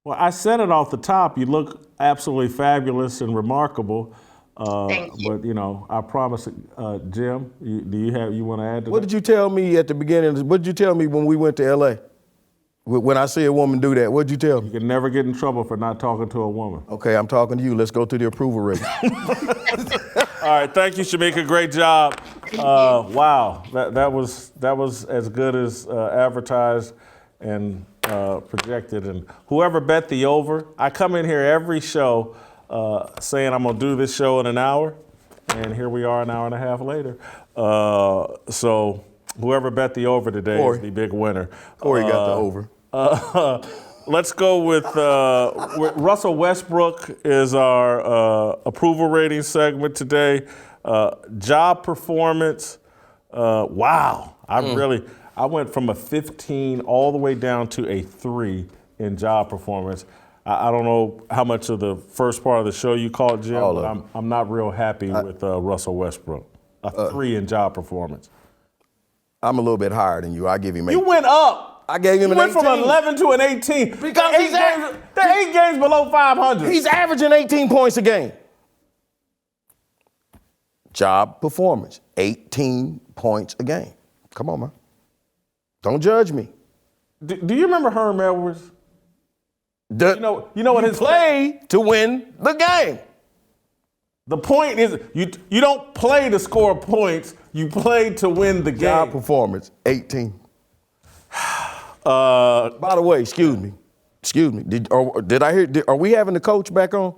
Well, I said it off the top. You look absolutely fabulous and remarkable. Thank you. But, you know, I promise, Jim, you want to add to that? What did you tell me at the beginning? What did you tell me when we went to L.A.? When I see a woman do that, what did you tell me? You can never get in trouble for not talking to a woman. Okay, I'm talking to you. Let's go to the approval rating. All right, thank you, Shemeka. Great job. Wow, that was as good as advertised and projected. And whoever bet the over, I come in here every show saying I'm gonna do this show in an hour, and here we are an hour and a half later. So whoever bet the over today is the big winner. Corey got the over. Let's go with Russell Westbrook is our approval rating segment today. Job performance. Wow. I went from a 15 all the way down to a 3 in job performance. I don't know how much of the first part of the show you caught, Jim, but I'm not real happy with Russell Westbrook. A 3 in job performance. I'm a little bit higher than you. I give him 18. You went up. I gave him an 18. You went from 11 to an 18. Because they're 8 games below 500. He's averaging 18 points a game. Job performance, 18 points a game. Come on, man. Don't judge me. Do you remember Herm Edwards? You know what his play to win the game. The point is, you don't play to score points. You play to win the game. Job performance, 18. By the way, excuse me. Did I hear? Are we having the coach back on?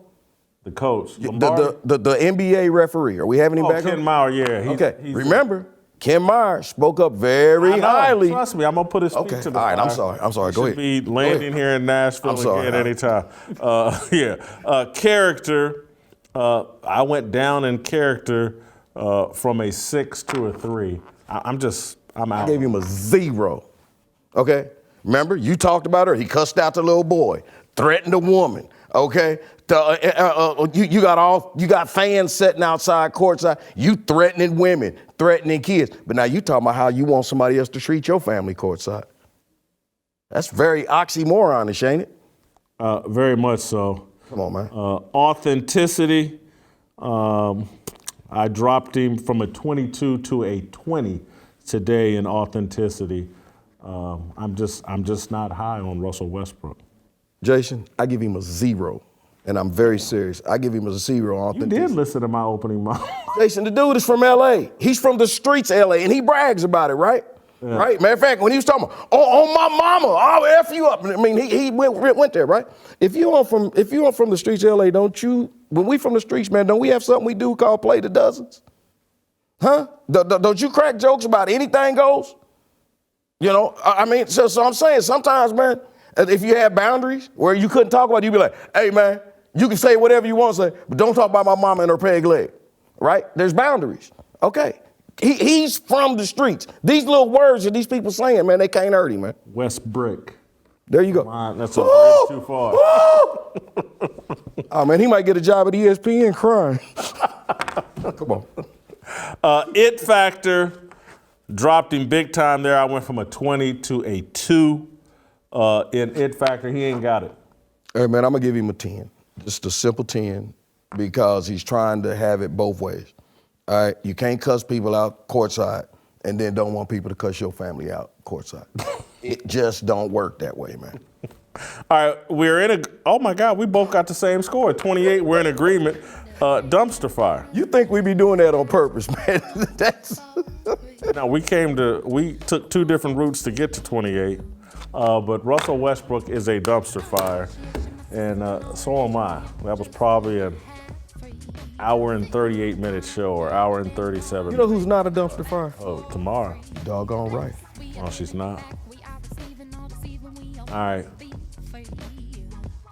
The coach, the NBA referee. Are we having him back on? Ken Meyer, yeah. Okay. Remember, Ken Meyer spoke up very highly. Trust me, I'm gonna put his feet to the fire. All right, I'm sorry. Go ahead. Be landing here in Nashville again anytime. Character. I went down in character from a 6 to a 3. I'm out. I gave him a 0. Okay? Remember, you talked about her. He cussed out the little boy, threatened a woman. Okay? You got fans sitting outside courtside. You threatening women, threatening kids. But now you talking about how you want somebody else to treat your family courtside. That's very oxymoronish, ain't it? Very much so. Come on, man. Authenticity. I dropped him from a 22 to a 20 today in authenticity. I'm just not high on Russell Westbrook. Jason, I give him a 0, and I'm very serious. I give him a 0 on authenticity. You did listen to my opening month. Jason, the dude is from L.A. He's from the streets of L.A., and he brags about it, right? Yeah. Right? Matter of fact, when he was talking about, on my mama, I'll F you up. I mean, he went there, right? If you aren't from the streets of L.A., don't you, when we from the streets, man, don't we have something we do called play the dozens? Huh? Don't you crack jokes about anything goes? You know, I mean, so I'm saying sometimes, man, if you have boundaries where you couldn't talk about it, you'd be like, hey, man, you can say whatever you want to say, but don't talk about my mama and her peg leg, right? There's boundaries. Okay. He's from the streets. These little words that these people saying, man, they can't hurt him, man. Westbrick. There you go. That's a bridge too far. Oh, man, he might get a job at ESPN crying. Come on. It factor, dropped him big time there. I went from a 20 to a 2 in it factor. He ain't got it. Hey, man, I'm going to give him a 10. Just a simple 10 because he's trying to have it both ways. All right, you can't cuss people out courtside and then don't want people to cuss your family out courtside. It just don't work that way, man. All right, oh my God, we both got the same score, 28. We're in agreement. Dumpster fire. You think we be doing that on purpose, man? No, we took 2 different routes to get to 28, but Russell Westbrook is a dumpster fire, and so am I. That was probably an hour and 38-minute show or hour and 37. You know who's not a dumpster fire? Oh, Tamara. Doggone right. Oh, she's not. All right.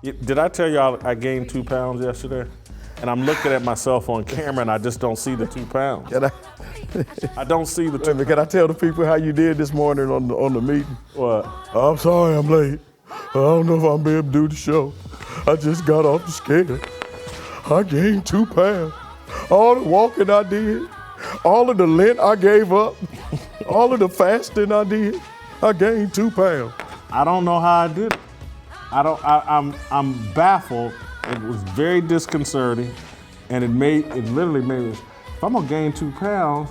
Did I tell y'all I gained 2 pounds yesterday? And I'm looking at myself on camera and I just don't see the 2 pounds. I don't see the 2 pounds. Can I tell the people how you did this morning on the meeting? What? I'm sorry I'm late. I don't know if I'll be able to do the show. I just got off the scale. I gained 2 pounds. All the walking I did, all of the Lent I gave up, all of the fasting I did, I gained 2 pounds. I don't know how I did it. I'm baffled. It was very disconcerting, and it literally made me, if I'm gonna gain 2 pounds,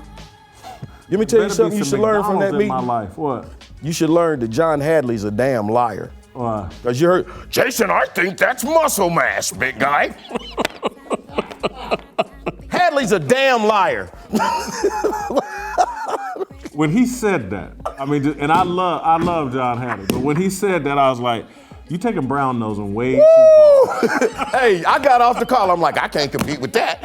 let me tell you something you should learn from that meeting. My life. What? You should learn that John Hadley's a damn liar. Why? Because you heard, Jason, I think that's muscle mass, big guy. Hadley's a damn liar. When he said that, I mean, and I love John Hadley, but when he said that, I was like, you taking brown nosing way too far. Hey, I got off the call. I'm like, I can't compete with that.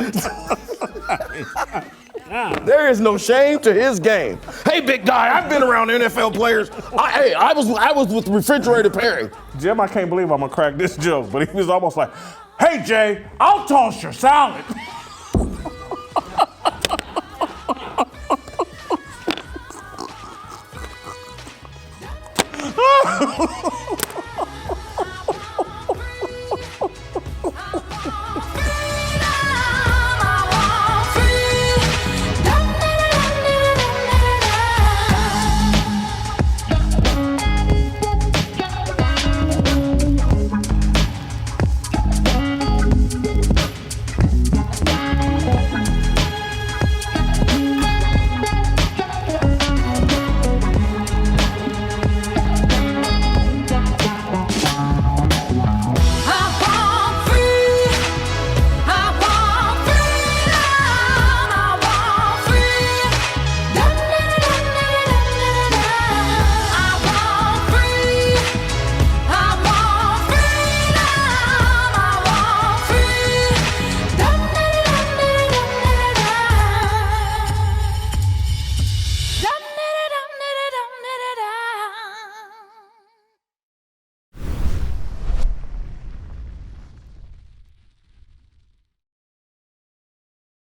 There is no shame to his game. Hey, big guy, I've been around NFL players. I was with Refrigerator Perry. Jim, I can't believe I'm gonna crack this joke, but he was almost like, hey, Jay, I'll toss your salad.